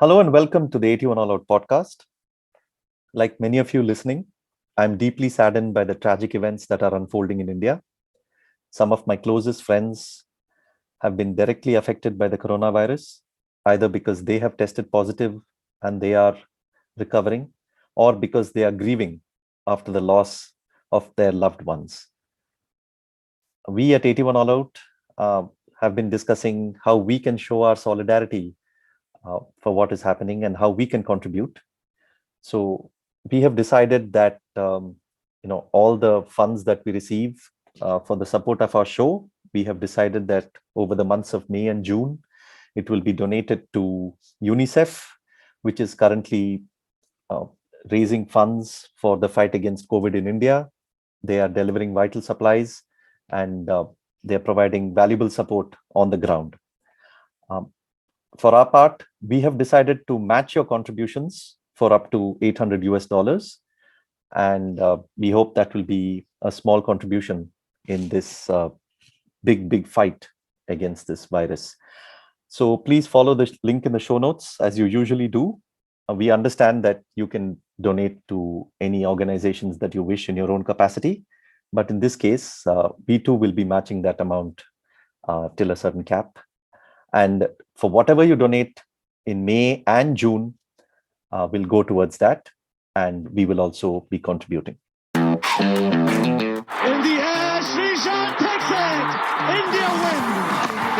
Hello and welcome to the 81 All Out podcast. Like many of you listening, I'm deeply saddened by the tragic events that are unfolding in India. Some of my closest friends have been directly affected by the coronavirus, either because they have tested positive and they are recovering, or because they are grieving after the loss of their loved ones. We at 81 All Out have been discussing how we can show our solidarity for what is happening and how we can contribute. So we have decided that all the funds that we receive for the support of our show, we have decided that over the months of May and June, it will be donated to UNICEF, which is currently uh, raising funds for the fight against COVID in India. They are delivering vital supplies and they are providing valuable support on the ground. For our part, we have decided to match your contributions for up to $800. And we hope that will be a small contribution in this big fight against this virus. So please follow the link in the show notes as you usually do. We understand that you can donate to any organizations that you wish in your own capacity. But in this case, we too will be matching that amount till a certain cap. And for whatever you donate in May and June, will go towards that. And we will also be contributing. In the air, Srijan takes it. India win.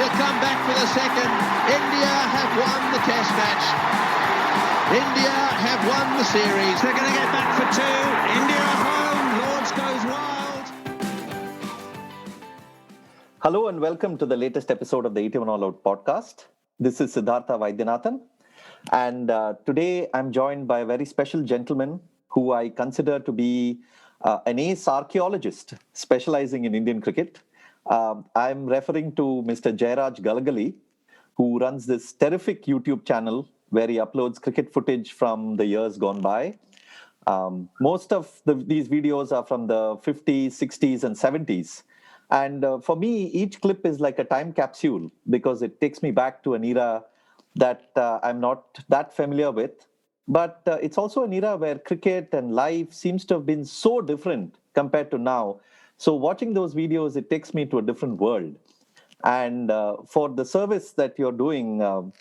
He'll come back for the second. India have won the test match. India have won the series. They're going to get back for two. India home. Lords goes wild. Hello and welcome to the latest episode of the 81 All Out podcast. This is Siddhartha Vaidyanathan. And today I'm joined by a very special gentleman who I consider to be an ace archaeologist specializing in Indian cricket. I'm referring to Mr. Jairaj Galagali, who runs this terrific YouTube channel where he uploads cricket footage from the years gone by. Most of these videos are from the 50s, 60s, and 70s. And for me, each clip is like a time capsule because it takes me back to an era that I'm not that familiar with. But it's also an era where cricket and life seems to have been so different compared to now. So watching those videos, it takes me to a different world. And for the service that you're doing,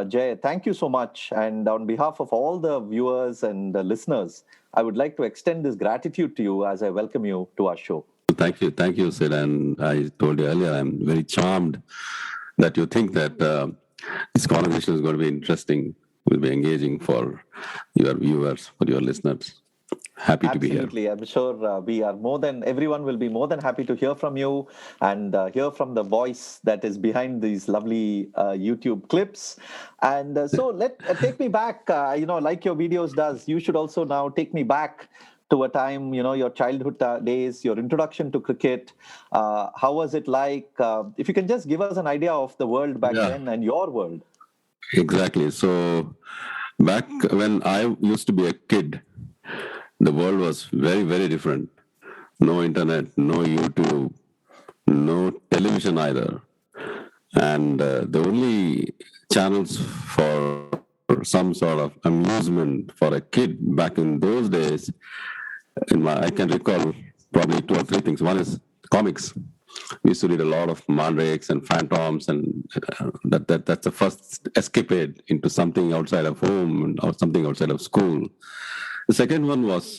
Jay, thank you so much. And on behalf of all the viewers and the listeners, I would like to extend this gratitude to you as I welcome you to our show. Thank you, Sid. And I told you earlier, I'm very charmed that you think that this conversation is going to be interesting, will be engaging for your viewers, for your listeners. Happy to be here. Absolutely. I'm sure everyone will be more than happy to hear from you and hear from the voice that is behind these lovely YouTube clips. And so take me back, like your videos does, you should also now take me back to a time, your childhood days, your introduction to cricket. How was it like? If you can just give us an idea of the world back then and your world. Exactly. So back when I used to be a kid, the world was very, very different. No internet, no YouTube, no television either. And the only channels for some sort of amusement for a kid back in those days, I can recall probably two or three things. One is comics. We used to read a lot of Mandrakes and Phantoms, and that's the first escapade into something outside of home or something outside of school. The second one was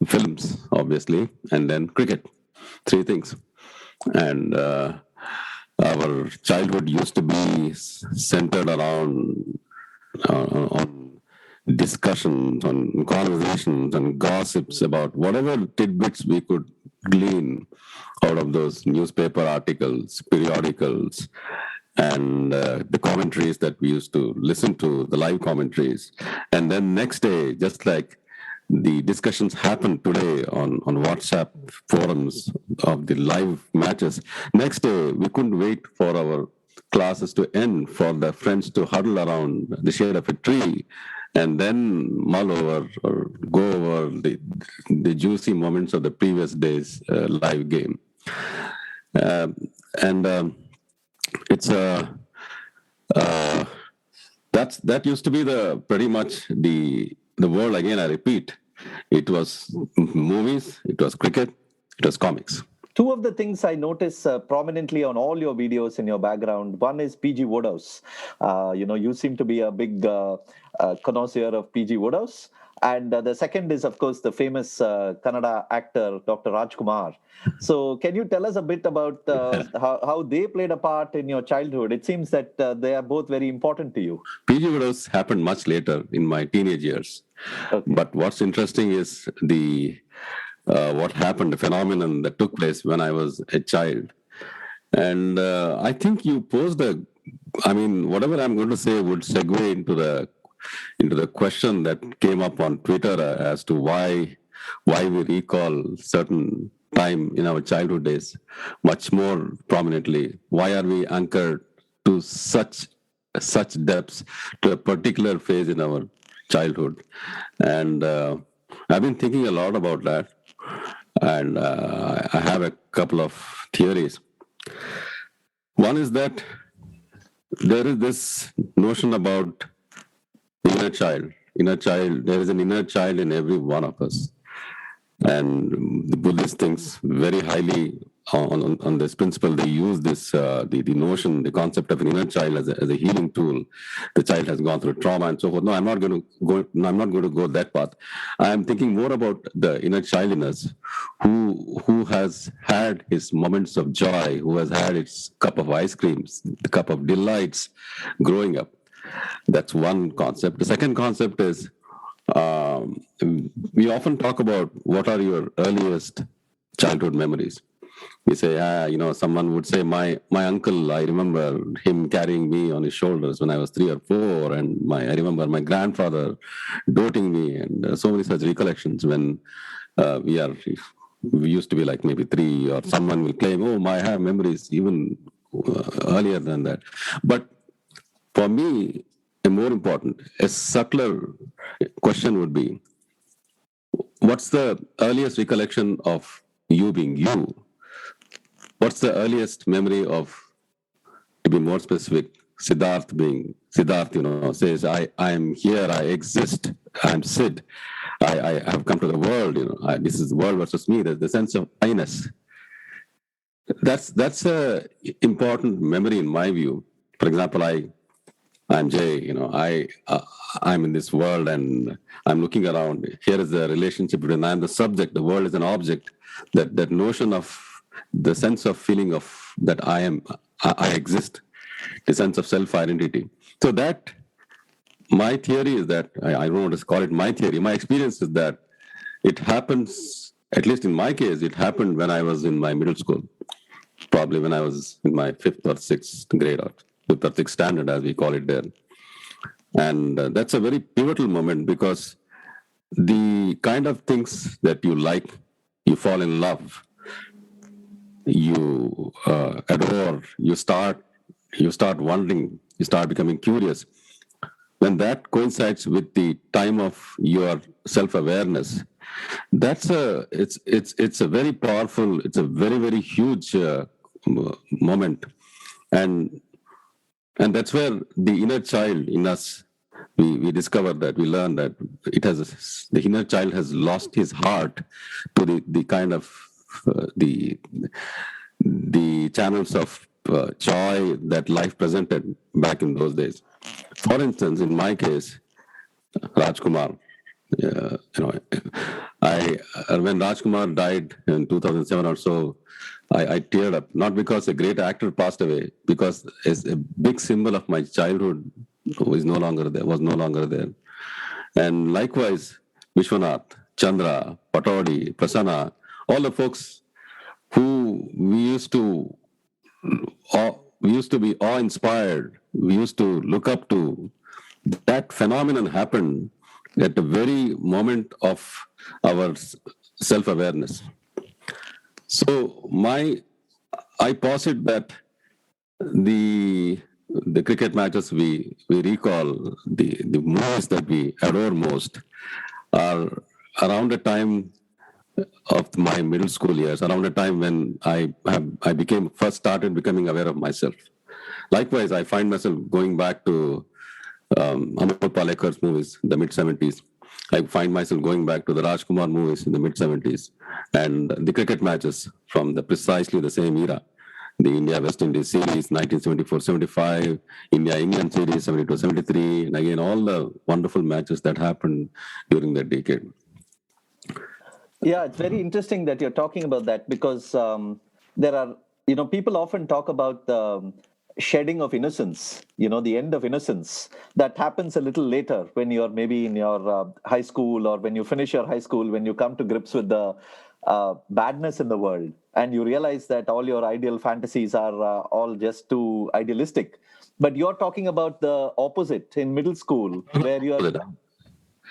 films, obviously, and then cricket. Three things. And our childhood used to be centered around on discussions, on conversations, and gossips about whatever tidbits we could glean out of those newspaper articles, periodicals, and the commentaries that we used to listen to, the live commentaries. And then next day, just like the discussions happen today on WhatsApp forums of the live matches, next day we couldn't wait for our classes to end, for the friends to huddle around the shade of a tree and then mull over or go over the juicy moments of the previous day's live game. And it's the that used to be the pretty much the world. Again, I repeat, it was movies, it was cricket, it was comics. Two of the things I notice prominently on all your videos in your background. One is PG Woodhouse. You seem to be a big connoisseur of PG Woodhouse. And the second is, of course, the famous Kannada actor, Dr. Rajkumar. So can you tell us a bit about how they played a part in your childhood? It seems that they are both very important to you. PG Woodhouse happened much later in my teenage years. Okay. But what's interesting is what happened, the phenomenon that took place when I was a child. And I think you posed whatever I'm going to say would segue into the question that came up on Twitter as to why we recall certain time in our childhood days much more prominently. Why are we anchored to such depths to a particular phase in our childhood? And I've been thinking a lot about that. And I have a couple of theories. One is that there is this notion about inner child. There is an inner child in every one of us. And the Buddhist thinks very highly on this principle. They use this the notion, the concept of an inner child as a healing tool. The child has gone through trauma and so forth. No, I'm not going to go that path. I am thinking more about the inner child in us, who has had his moments of joy, who has had its cup of ice creams, the cup of delights growing up. That's one concept. The second concept is we often talk about what are your earliest childhood memories. We say, someone would say, my uncle, I remember him carrying me on his shoulders when I was 3 or 4, and I remember my grandfather doting me, and so many such recollections when we used to be like maybe 3, or someone will claim, I have memories even earlier than that. But for me, a subtler question would be, what's the earliest recollection of you being you? What's the earliest memory of, to be more specific, Siddharth, says, I am here, I exist, I'm Sid, I have come to the world, this is the world versus me. There's the sense of I-ness. That's a important memory in my view. For example, I'm Jay, I'm in this world and I'm looking around. Here is the relationship between I'm the subject, the world is an object. That notion of the sense of feeling of that I exist, the sense of self-identity. So that, my theory is that, I don't want to call it my theory, my experience is that it happens, at least in my case, it happened when I was in my middle school, probably when I was in my 5th or 6th grade, or 5th or 6th standard, as we call it there. And that's a very pivotal moment, because the kind of things that you like, you fall in love, you adore, you start wondering, you start becoming curious. When that coincides with the time of your self-awareness, it's a very powerful, it's a very, very huge moment. And that's where the inner child in us, we discover that, we learn that the inner child has lost his heart to the kind of the channels of joy that life presented back in those days. For instance, in my case, Rajkumar, when Rajkumar died in 2007 or so, I teared up, not because a great actor passed away, because it's a big symbol of my childhood was no longer there. And likewise, Viswanath, Chandra, Patodi, Prasanna, all the folks who we used to be awe-inspired, we used to look up to, that phenomenon happened at the very moment of our self-awareness. So I posit that the cricket matches we recall, the movies that we adore most, are around the time of my middle school years, around the time when I first started becoming aware of myself. Likewise, I find myself going back to Amal Palekar's movies, the mid-70s. I find myself going back to the Rajkumar movies in the mid-70s and the cricket matches from precisely the same era. The India-West Indies series, 1974-75, India-England series, 72-73, and again, all the wonderful matches that happened during that decade. Yeah, it's very interesting that you're talking about that because there are, people often talk about the shedding of innocence, the end of innocence that happens a little later when you're maybe in your high school or when you finish your high school, when you come to grips with the badness in the world and you realize that all your ideal fantasies are all just too idealistic. But you're talking about the opposite in middle school where you're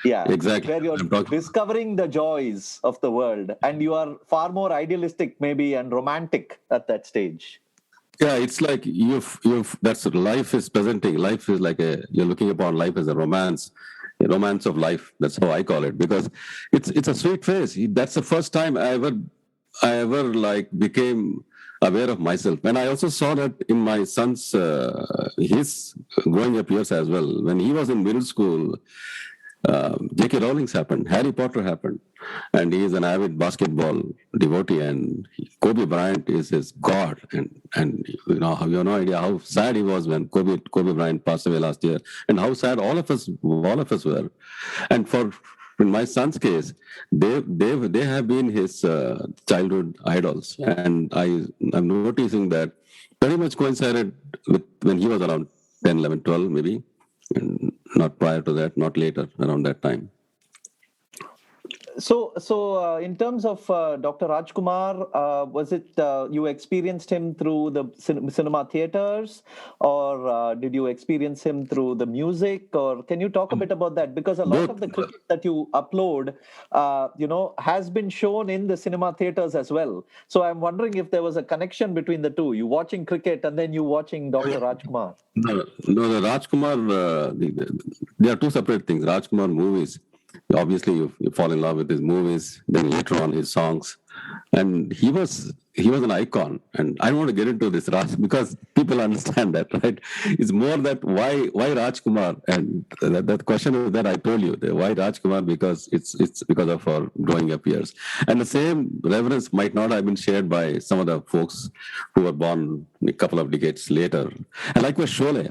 Exactly. where you're discovering the joys of the world and you are far more idealistic maybe and romantic at that stage. Yeah, it's like that's what life is presenting. Life is like you're looking upon life as a romance of life. That's how I call it, because it's a sweet phase. That's the first time I ever like became aware of myself. And I also saw that in my son's his growing up years as well. When he was in middle school, J.K. Rowling's happened, Harry Potter happened, and he is an avid basketball devotee, and Kobe Bryant is his god, and you have no idea how sad he was when Kobe Bryant passed away last year, and how sad all of us were, and in my son's case, they have been his childhood idols, and I'm noticing that very much coincided with when he was around 10, 11, 12 maybe. And not prior to that, not later, around that time. So in terms of Dr. Rajkumar, was it you experienced him through the cinema theaters, or did you experience him through the music, or can you talk a bit about that? Because a lot of the cricket that you upload, has been shown in the cinema theaters as well. So I'm wondering if there was a connection between the two. You watching cricket and then you watching Dr. Rajkumar. No, the Rajkumar, they are two separate things. Rajkumar movies. Obviously, you fall in love with his movies, then later on his songs, and he was an icon. And I don't want to get into this Raj because people understand that, right? It's more that why Rajkumar, and that question is that I told you why Rajkumar, because it's because of our growing up years, and the same reverence might not have been shared by some of the folks who were born a couple of decades later. And likewise, Sholay,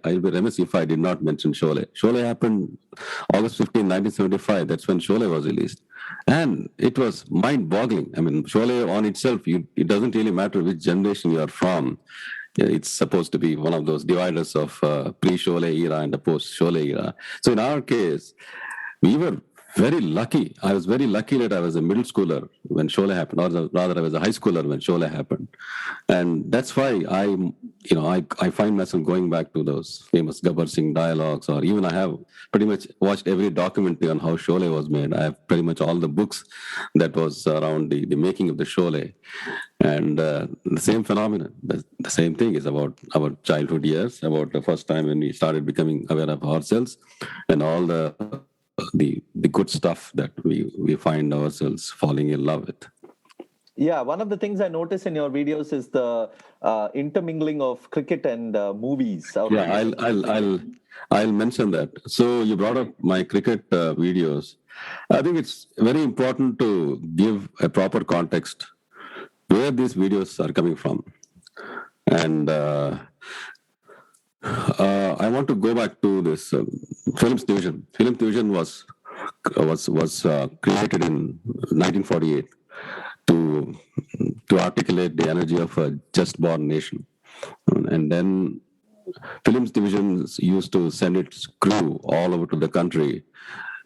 I'll be remiss if I did not mention Sholay. Sholay happened August 15, 1975. That's when Sholay was released. And it was mind-boggling. I mean, Sholay on itself, it doesn't really matter which generation you are from. It's supposed to be one of those dividers of pre-Sholay era and the post-Sholay era. So in our case, we were very lucky. I was very lucky that I was a middle schooler when Sholay happened, or rather I was a high schooler when Sholay happened. And that's why I find myself going back to those famous Gabbar Singh dialogues, or even I have pretty much watched every documentary on how Sholay was made. I have pretty much all the books that was around the making of the Sholay. And the same phenomenon, the same thing is about our childhood years, about the first time when we started becoming aware of ourselves and all the good stuff that we find ourselves falling in love with. Yeah, one of the things I notice in your videos is the intermingling of cricket and movies. Yeah, I'll mention that. So you brought up my cricket videos. I think it's very important to give a proper context where these videos are coming from, and I want to go back to this Films Division. Films Division was created in 1948 to articulate the energy of a just born nation, and then Films Divisions used to send its crew all over to the country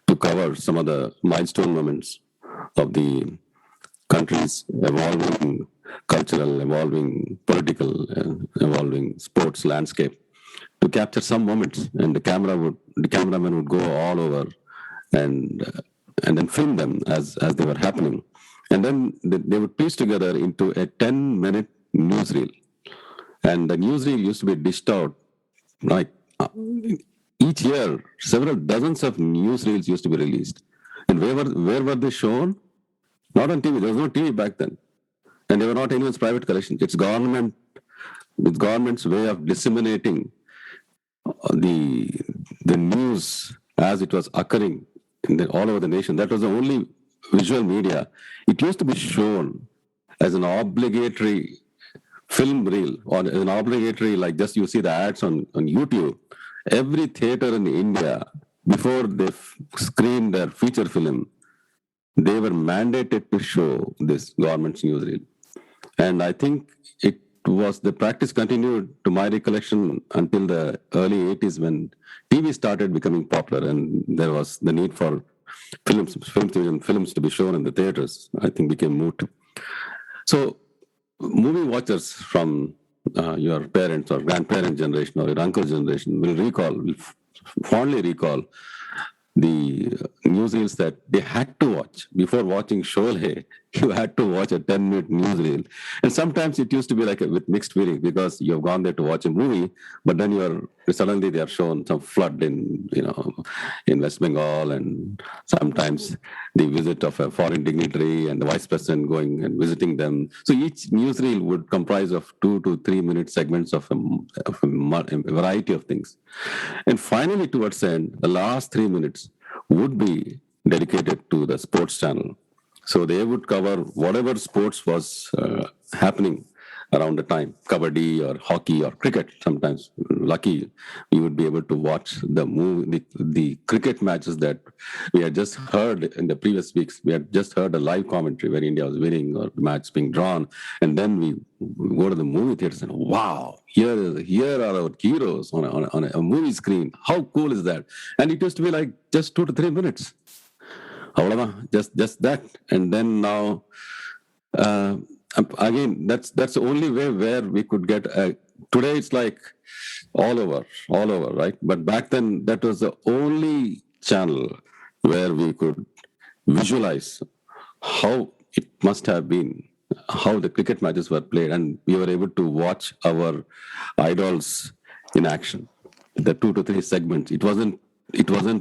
to cover some of the milestone moments of the country's evolving cultural, evolving political, evolving sports landscape, to capture some moments, and the cameraman would go all over and then film them as they were happening, and then they would piece together into a 10-minute newsreel, and the newsreel used to be dished out like each year. Several dozens of newsreels used to be released, and where were they shown? Not on TV. There was no TV back then, and they were not anyone's private collection. It's government's way of disseminating the news as it was occurring all over the nation. That was the only visual media. It used to be shown as an obligatory film reel or an obligatory, like just you see the ads on YouTube. Every theater in India, before they screen their feature film, they were mandated to show this government's newsreel. And I think it was the practice continued, to my recollection, until the early 80s when TV started becoming popular and there was the need for films to be shown in the theaters, I think became moot. So movie watchers from your parents or grandparent generation or your uncle generation will fondly recall the newsreels that they had to watch. Before watching Sholay, you had to watch a 10-minute newsreel. And sometimes it used to be like with mixed feelings because you've gone there to watch a movie, but then suddenly they are shown some flood in West Bengal, and sometimes the visit of a foreign dignitary and the vice president going and visiting them. So each newsreel would comprise of 2 to 3 minute segments of a variety of things. And finally, towards the end, the last 3 minutes would be dedicated to the sports channel. So they would cover whatever sports was happening around the time, kabaddi or hockey or cricket. Sometimes, lucky, we would be able to watch the cricket matches that we had just heard in the previous weeks. We had just heard a live commentary where India was winning or the match being drawn, and then we go to the movie theaters and wow, here are our heroes on a movie screen. How cool is that? And it used to be like just 2 to 3 minutes. Just that. And then now, again, that's the only way where we could get today it's like all over, right? But back then, that was the only channel where we could visualize how it must have been, how the cricket matches were played, and we were able to watch our idols in action. The 2 to 3 segments. It wasn't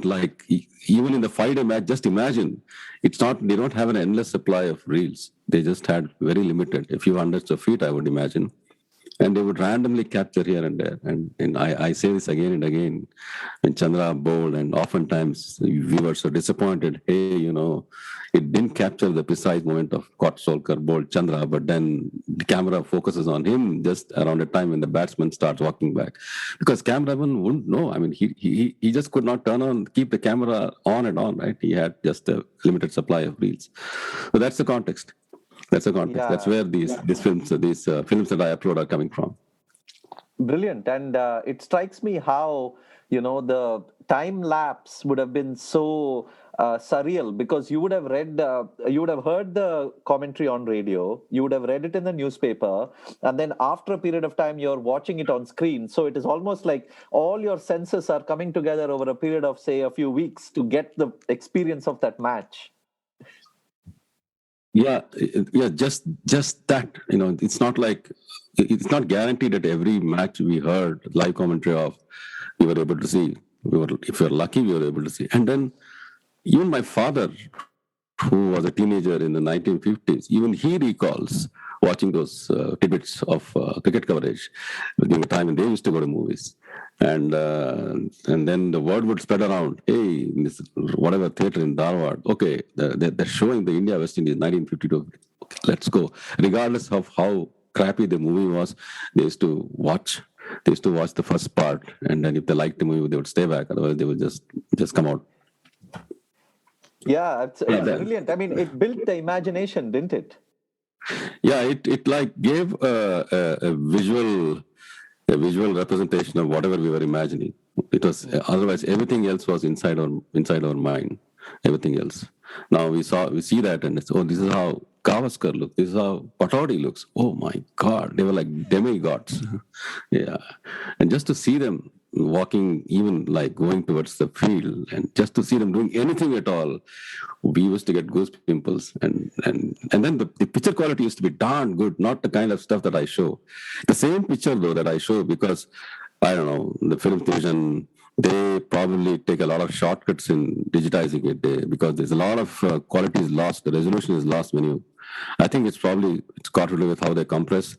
like even in the 5-day match. Just imagine, they don't have an endless supply of reels. They just had very limited, a few hundreds of feet, I would imagine. And they would randomly capture here and there. And I say this again and again, when Chandra bowled, and oftentimes viewers are disappointed. Hey, it didn't capture the precise moment of Solkar bowled Chandra, but then the camera focuses on him just around the time when the batsman starts walking back. Because cameraman wouldn't know. I mean, he just could not keep the camera on and on, right? He had just a limited supply of reels. So that's the context. Yeah. That's where these films that I upload are coming from. Brilliant. And it strikes me how, the time lapse would have been so surreal, because you would have heard the commentary on radio, you would have read it in the newspaper, and then after a period of time, you're watching it on screen. So it is almost like all your senses are coming together over a period of, say, a few weeks to get the experience of that match. Yeah, just that. It's not like, it's not guaranteed that every match we heard live commentary of, we were able to see. If you're lucky, we were able to see. And then even my father, who was a teenager in the 1950s, even he recalls watching those tidbits of cricket coverage during the time when they used to go to movies. And then the word would spread around. Hey, this whatever theater in Dharwad, okay, they're showing the India West Indies 1952. Okay, let's go. Regardless of how crappy the movie was, they used to watch the first part, and then if they liked the movie, they would stay back. Otherwise, they would just come out. Yeah, it's brilliant. I mean, it built the imagination, didn't it? Yeah, it like gave a visual representation of whatever we were imagining. It was otherwise everything else was inside our mind. Everything else. Now we see that, and it's, this is how Gavaskar looks. This is how Patodi looks. Oh my God, they were like demigods. Yeah, and just to see them walking, even like going towards the field, and just to see them doing anything at all, we used to get goosebumps. And then the picture quality used to be darn good, not the kind of stuff that I show. The same picture though that I show, because I don't know, the film division, they probably take a lot of shortcuts in digitizing it, because there's a lot of quality is lost, the resolution is lost I think it's got to do with how they compress.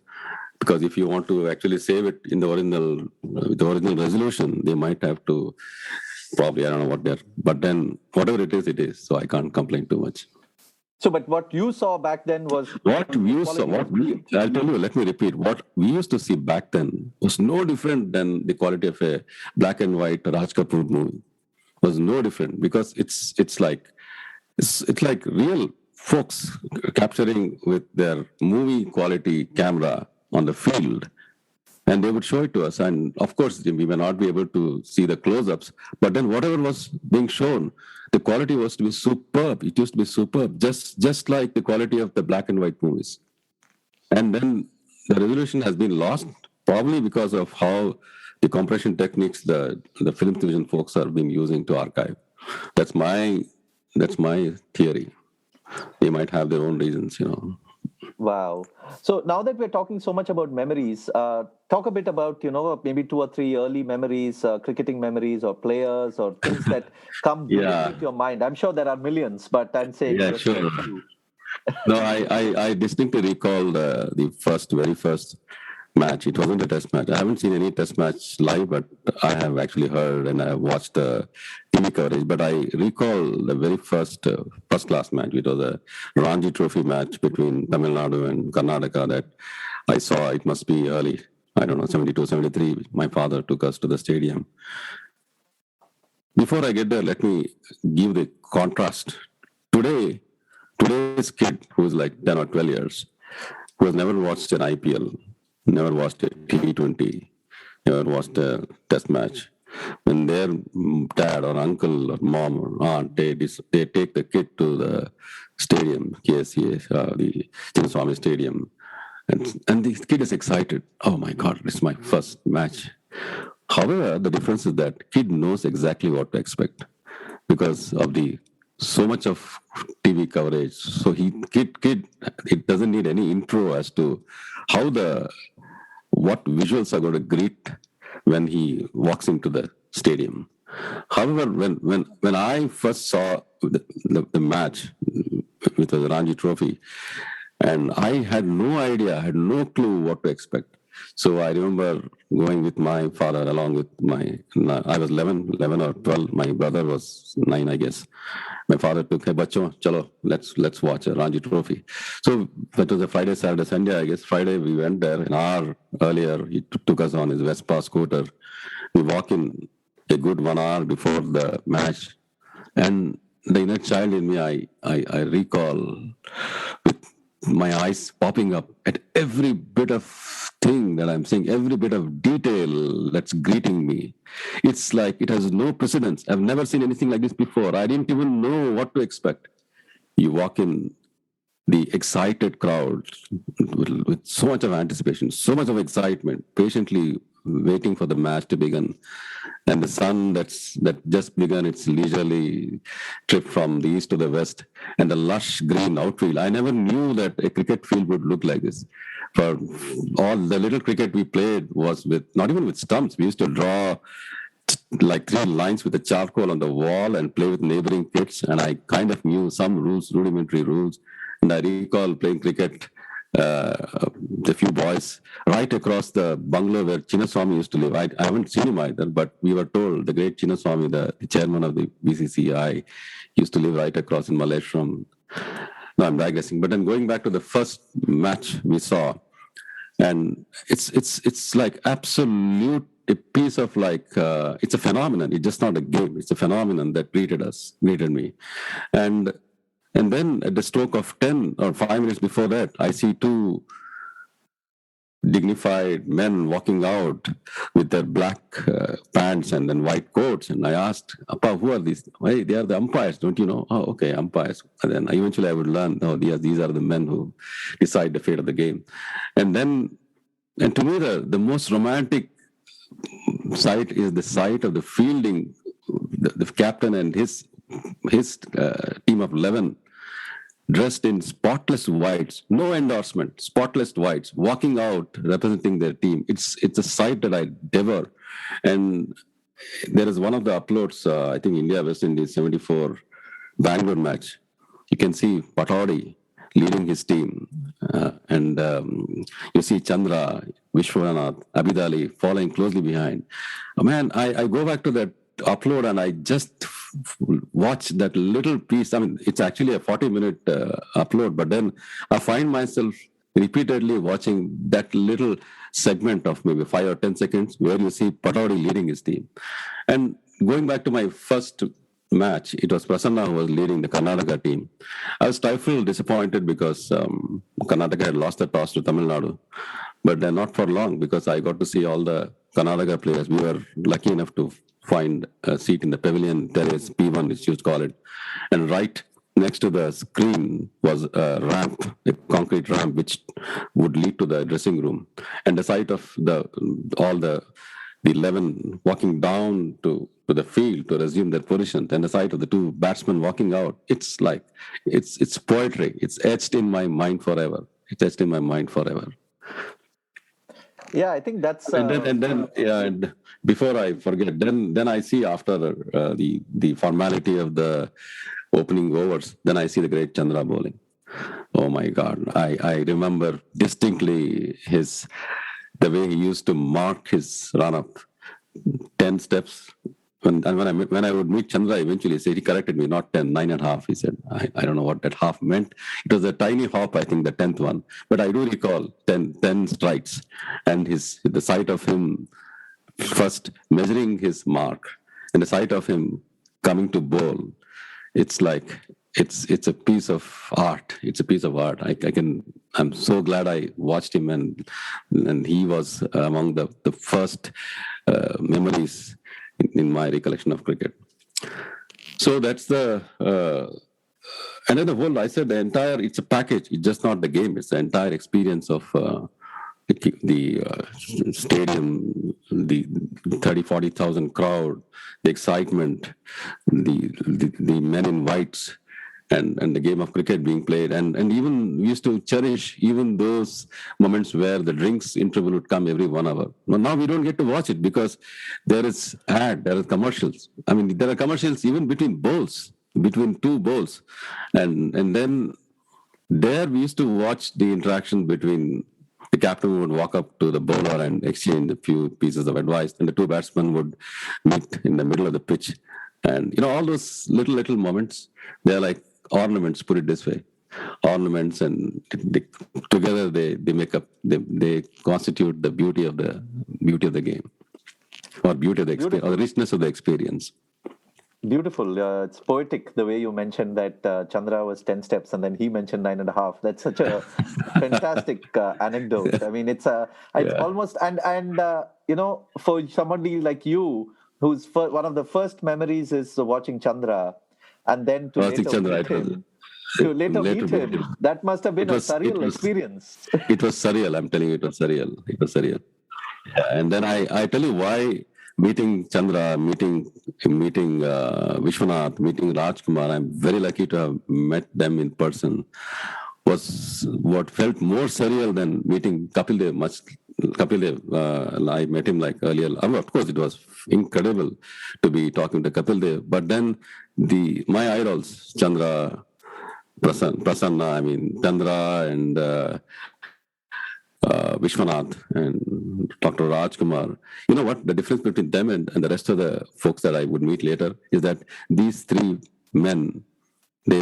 Because if you want to actually save it in the original resolution, they might have to Probably, I don't know what they're, but then whatever it is, it is. So I can't complain too much. So, but what you saw back then was What we saw, quality. I'll tell you, let me repeat, what we used to see back then was no different than the quality of a black and white Raj Kapoor movie. Was no different because it's like real folks capturing with their movie quality camera on the field, and they would show it to us. And of course, we may not be able to see the close-ups, but then whatever was being shown, the quality was to be superb. It used to be superb, just like the quality of the black and white movies. And then the resolution has been lost, probably because of how the compression techniques the film division folks are been using to archive. That's my theory. They might have their own reasons, Wow. So now that we're talking so much about memories, talk a bit about, maybe 2 or 3 early memories, cricketing memories or players or things that come vividly to your mind. I'm sure there are millions, but I'm saying Yeah, just sure. a few. No, I distinctly recall the very first match. It wasn't a test match. I haven't seen any test match live, but I have actually heard and I have watched the TV coverage. But I recall the very first class match. It was a Ranji Trophy match between Tamil Nadu and Karnataka that I saw. It must be early, I don't know, 72, 73. My father took us to the stadium. Before I get there, let me give the contrast. Today's kid who is like 10 or 12 years, who has never watched an IPL, never watched a T20, never watched a test match, when their dad or uncle or mom or aunt, they take the kid to the stadium, KSCA, the Chinnaswamy Stadium, and the kid is excited. Oh my God, this is my first match. However, the difference is that kid knows exactly what to expect because of the so much of TV coverage. So kid, it doesn't need any intro as to what visuals are going to greet when he walks into the stadium. However, when I first saw the match with the Ranji Trophy, and I had no idea, I had no clue what to expect. So I remember going with my father along with I was 11 or 12. My brother was 9, I guess. My father took, hey, bacho, chalo, let's watch a Ranji Trophy. So that was a Friday, Saturday, Sunday, I guess. Friday, we went there an hour earlier. He took us on his Vespa scooter. We walk in a good 1 hour before the match. And the inner child in me, I recall with my eyes popping up at every bit of thing that I'm seeing, every bit of detail that's greeting me. It's like it has no precedence. I've never seen anything like this before. I didn't even know what to expect. You walk in, the excited crowd with so much of anticipation, so much of excitement, patiently waiting for the match to begin. And the sun that just begun its leisurely trip from the east to the west, and the lush green outfield. I never knew that a cricket field would look like this. For all the little cricket we played was not even with stumps. We used to draw like 3 lines with a charcoal on the wall and play with neighboring kids. And I kind of knew some rules, rudimentary rules. And I recall playing cricket, a few boys right across the bungalow where Chinnaswamy used to live. I haven't seen him either, but we were told the great Chinnaswamy, the chairman of the BCCI, used to live right across in Malleshwaram. No, I'm digressing. But then going back to the first match we saw, and it's like absolute a piece of like it's a phenomenon. It's just not a game. It's a phenomenon that greeted me, and then at the stroke of 10 or 5 minutes before that, I see 2 dignified men walking out with their black pants and then white coats. And I asked, Appa, who are these? Hey, they are the umpires, don't you know? Oh, okay, umpires. And then eventually I would learn, these are the men who decide the fate of the game. And to me, the most romantic sight is the sight of the fielding, the captain and his team of 11 dressed in spotless whites, no endorsement, spotless whites, walking out representing their team. It's a sight that I devour. And there is one of the uploads, I think India West Indies 74 Bangalore match. You can see Patodi leading his team, and you see Chandra, Viswanath, Abidali following closely behind. Man, I go back to that upload and I just watch that little piece. I mean, it's actually a 40-minute upload, but then I find myself repeatedly watching that little segment of maybe 5 or 10 seconds where you see Pataudi leading his team. And going back to my first match, it was Prasanna who was leading the Karnataka team. I was stifled, disappointed because Karnataka had lost the toss to Tamil Nadu. But then not for long, because I got to see all the Karnataka players. We were lucky enough to find a seat in the pavilion terrace, P1, which you call it. And right next to the screen was a ramp, a concrete ramp, which would lead to the dressing room. And the sight of all the 11 walking down to the field to resume their position, and the sight of the two batsmen walking out, it's like, it's poetry. It's etched in my mind forever. It's etched in my mind forever. Yeah, I think that's. And before I forget, then I see after the formality of the opening overs, then I see the great Chandra bowling. Oh my God! I remember distinctly the way he used to mark his run up, 10 steps. When I would meet Chandra, eventually he corrected me, not 10, 9.5. He said, I don't know what that half meant. It was a tiny hop, I think, the 10th one. But I do recall 10 strides, and the sight of him first measuring his mark, and the sight of him coming to bowl. It's like it's a piece of art. It's a piece of art. I'm so glad I watched him, and he was among the first memories in my recollection of cricket. So that's and then the whole, I said, it's a package. It's just not the game. It's the entire experience of the stadium, the 30,000-40,000 crowd, the excitement, the men in whites, and the game of cricket being played. And even we used to cherish even those moments where the drinks interval would come every 1 hour. Well, now we don't get to watch it because there are commercials. I mean, there are commercials even between two bowls. And then there we used to watch the interaction between the captain would walk up to the bowler and exchange a few pieces of advice, and the two batsmen would meet in the middle of the pitch. And, all those little moments, they're like ornaments, put it this way. Ornaments, and together they make up, they constitute the beauty of the game, or beauty of the experience, or the richness of the experience. Beautiful. It's poetic the way you mentioned that Chandra was 10 steps and then he mentioned 9.5. That's such a fantastic anecdote. I mean, it's almost, and for somebody like you, whose one of the first memories is watching Chandra, and then to later meet him. That must have been a surreal experience. It was surreal. I'm telling you, it was surreal. And then I tell you why. Meeting Chandra, meeting Viswanath, meeting Rajkumar, I'm very lucky to have met them in person, was what felt more surreal than meeting Kapil Dev. I met him like earlier. Of course, it was incredible to be talking to Kapil Dev. But then my idols, Chandra, Prasanna, Chandra and Viswanath and Dr. Rajkumar. You know what? The difference between them and the rest of the folks that I would meet later is that these three men, they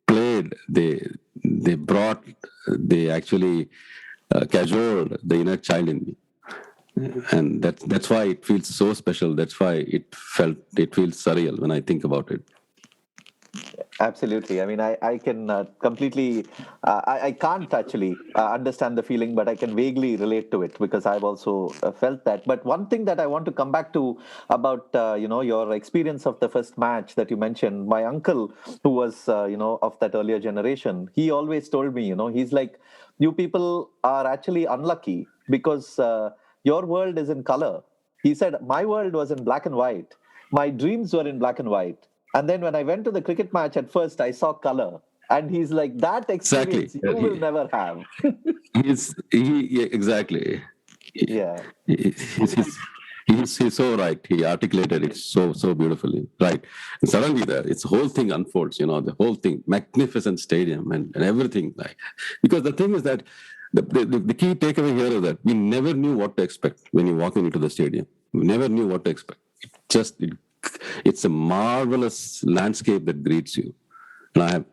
played, they brought, they actually cajoled the inner child in me. And that's why it feels so special. That's why it feels surreal when I think about it. Absolutely. I mean, I can completely, I can't actually understand the feeling, but I can vaguely relate to it because I've also felt that. But one thing that I want to come back to about, your experience of the first match that you mentioned, my uncle, who was, of that earlier generation, he always told me, he's like, you people are actually unlucky because your world is in color. He said, my world was in black and white. My dreams were in black and white. And then when I went to the cricket match, at first I saw color. And he's like, that experience you will never have. Exactly. Yeah. He's so right. He articulated it so beautifully. Right. And suddenly the whole thing unfolds, the whole thing, magnificent stadium and everything. Because the thing is that the key takeaway here is that we never knew what to expect when you walk into the stadium. We never knew what to expect. it's a marvelous landscape that greets you. And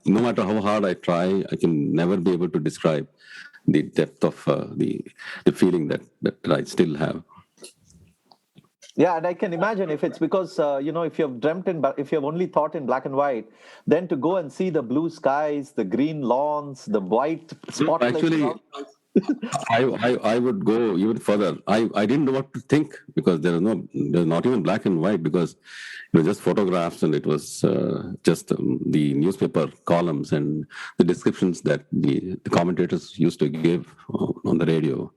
no matter how hard I try, I can never be able to describe the depth of the feeling that I still have. Yeah, and I can imagine if it's because if if you've only thought in black and white, then to go and see the blue skies, the green lawns, the white spotlights. Actually, I would go even further. I didn't know what to think because there's not even black and white, because it was just photographs, and it was just the newspaper columns and the descriptions that the commentators used to give on the radio.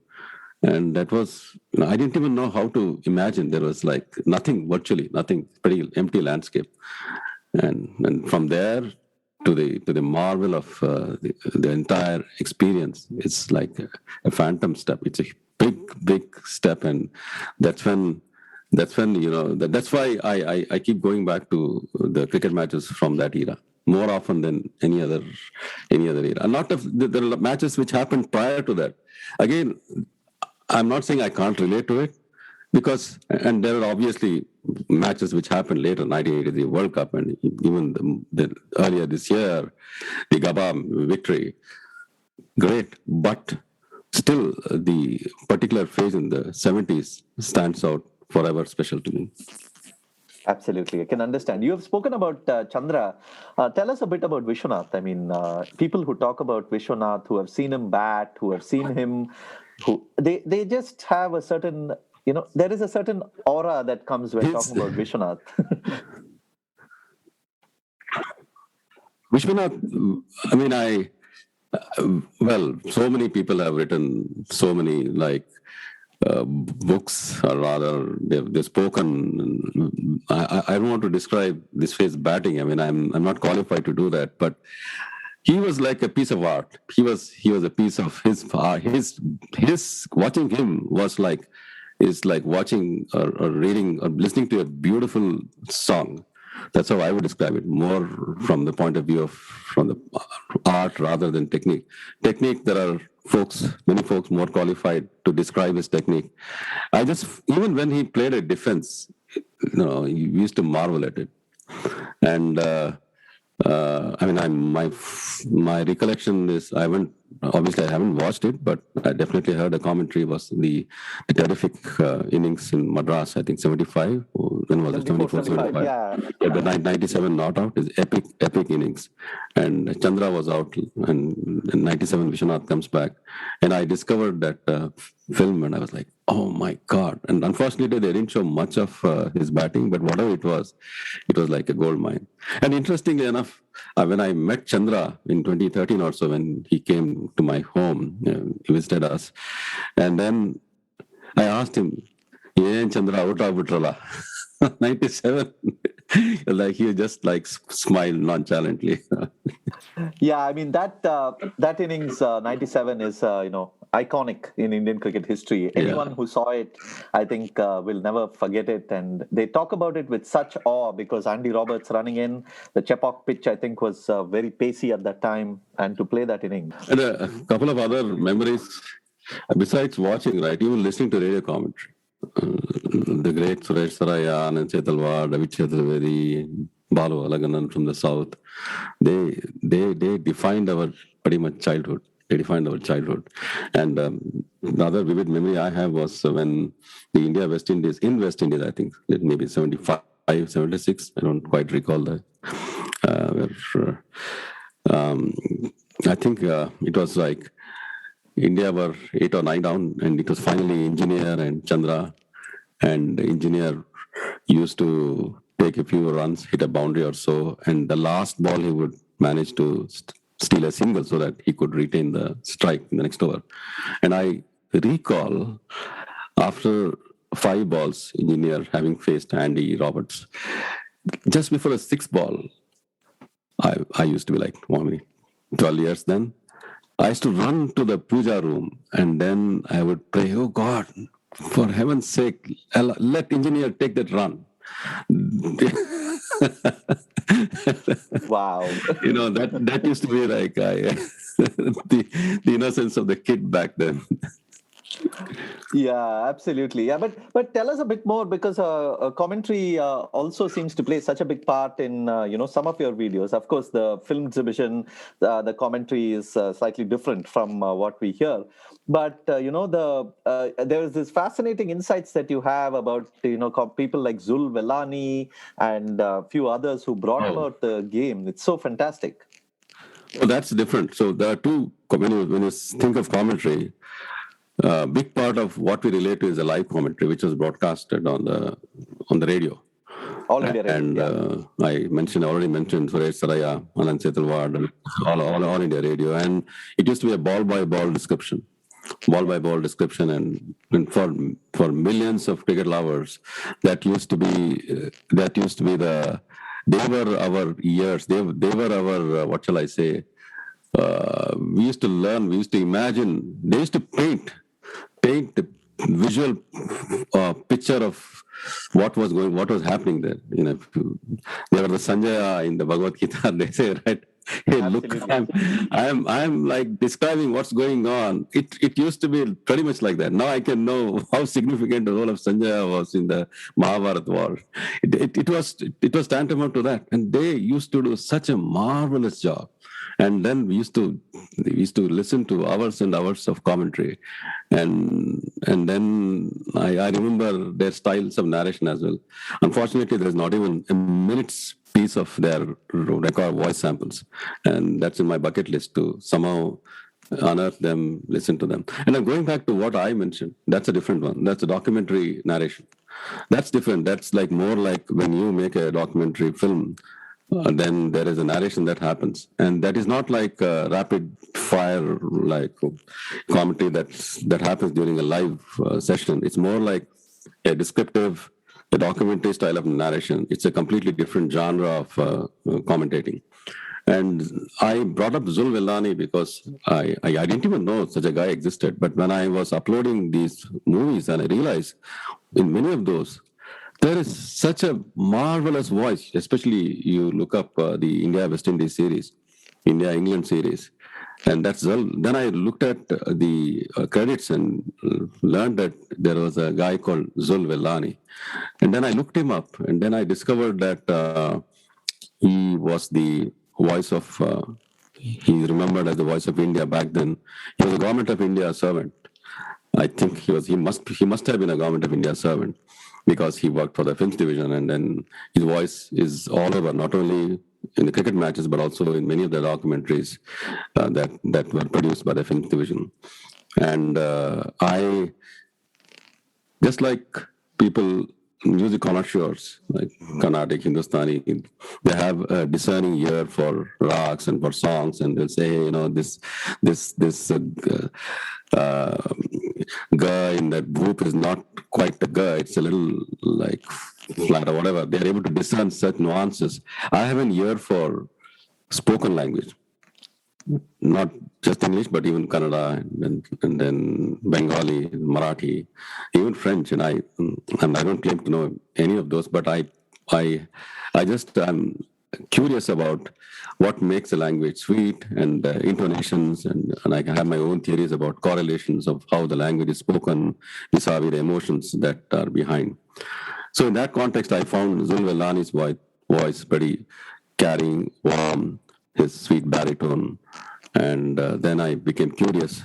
And that was, I didn't even know how to imagine. There was like nothing, virtually nothing, pretty empty landscape. And from there to the marvel of the entire experience, it's like a phantom step. It's a big step, and that's when that's why I keep going back to the cricket matches from that era more often than any other era. And not of the matches which happened prior to that. Again, I'm not saying I can't relate to it, and there are obviously matches which happened later, 1983 World Cup, and even the earlier this year, the Gabba victory. Great, but still the particular phase in the 70s stands out forever special to me. Absolutely, I can understand. You have spoken about Chandra. Tell us a bit about Viswanath. I mean, people who talk about Viswanath, who have seen him bat, who have seen him, they just have a certain, there is a certain aura that comes when talking about Viswanath. Vishwanath, I mean, so many people have written so many books, or rather they've spoken. I don't want to describe this phase batting. I mean, I'm not qualified to do that, but he was like a piece of art. He was a piece of his watching him is like watching or reading or listening to a beautiful song. That's how I would describe it, more from the point of view from the art rather than technique. Technique, there are many folks more qualified to describe his technique. Even when he played a defense, you used to marvel at it. And I mean, my recollection is, I haven't watched it, but I definitely heard a commentary was the terrific innings in Madras, I think 75, when was it, 74, 75? Yeah. The 97 not out is epic innings. And Chandra was out, and in 97 Viswanath comes back. And I discovered that film, and I was like, oh my God. And unfortunately, they didn't show much of his batting, but whatever it was like a gold mine. And interestingly enough, when I met Chandra in 2013 or so, when he came to my home, he visited us. And then I asked him, "Yen Chandra, out of Butrala?" 97. Like he just smiled nonchalantly. Yeah, I mean that innings 97 is iconic in Indian cricket history. Anyone who saw it, I think, will never forget it. And they talk about it with such awe because Andy Roberts running in the Chepauk pitch, I think, was very pacey at that time, and to play that inning. And a couple of other memories besides watching, right? Even listening to radio commentary. The great Suresh Sarayan and Chetalwar, Ravi Chaturvedi, Balu Alaganan from the south, they defined our pretty much childhood. They defined our childhood. And the other vivid memory I have was when the India-West Indies, in West Indies, I think, maybe 75, 76, I don't quite recall that. I think it was like India were 8 or 9 down, and it was finally Engineer and Chandra. And the Engineer used to take a few runs, hit a boundary or so, and the last ball he would manage to steal a single so that he could retain the strike in the next over. And I recall, after 5 balls, Engineer having faced Andy Roberts, just before the 6th ball, I used to be like 12 years then. I used to run to the puja room, and then I would pray, oh God, for heaven's sake, let Engineer take that run. Wow. That used to be like the innocence of the kid back then. Yeah, absolutely. Yeah, but tell us a bit more, because commentary also seems to play such a big part in some of your videos. Of course, the film exhibition, the commentary is slightly different from what we hear. But there is this fascinating insights that you have about people like Zul Vellani and a few others who brought Oh, about the game. It's so fantastic. well, that's different. So there are two. When you think of commentary, a big part of what we relate to is a live commentary, which was broadcasted on the radio. All India Radio. And Yeah, already mentioned Suresh Saraya, Anand Setalwad, all India Radio, and it used to be a ball by ball description, and for millions of cricket lovers, that used to be they were our years. They were our what shall I say? We used to learn. We used to imagine. They used to paint the visual picture of what was happening there. They were the Sanjaya in the Bhagavad Gita. They say, right? Hey, look, absolutely. I'm like describing what's going on. It used to be pretty much like that. Now I can know how significant the role of Sanjaya was in the Mahabharata war. It was tantamount to that, and they used to do such a marvelous job. And then we used to listen to hours and hours of commentary, and then I remember their styles of narration as well. Unfortunately, there's not even a minute's piece of their record voice samples, and that's in my bucket list to somehow unearth them, listen to them. And I'm going back to what I mentioned. That's a different one. That's a documentary narration. That's different. That's like more like when you make a documentary film, then there is a narration that happens, and that is not like a rapid fire like commentary that happens during a live session. It's more like a descriptive, a documentary style of narration. It's a completely different genre of commentating. And I brought up Zul Vellani because I didn't even know such a guy existed. But when I was uploading these movies, and I realized in many of those, there is such a marvelous voice, especially you look up the India West Indies series, India England series, and that's Zul. Then I looked at the credits and learned that there was a guy called Zul Vellani. And then I looked him up, and then I discovered that he was the voice of, he's remembered as the voice of India back then. He was a government of India servant. I think he must have been a government of India servant, because he worked for the films division, and then his voice is all over, not only in the cricket matches but also in many of the documentaries that were produced by the films division. And I just like people, music connoisseurs like Carnatic, Hindustani, they have a discerning ear for rags and for songs, and they'll say, hey, this ga in that group is not quite the ga, it's a little like flat or whatever. They're able to discern such nuances. I have an ear for spoken language, not just English, but even Kannada, and then Bengali, Marathi, even French. And I don't claim to know any of those, but I just am curious about what makes a language sweet, and intonations, and I have my own theories about correlations of how the language is spoken vis-a-vis the emotions that are behind. So in that context, I found Zul Vellani's voice pretty carrying, warm, his sweet baritone. And then I became curious.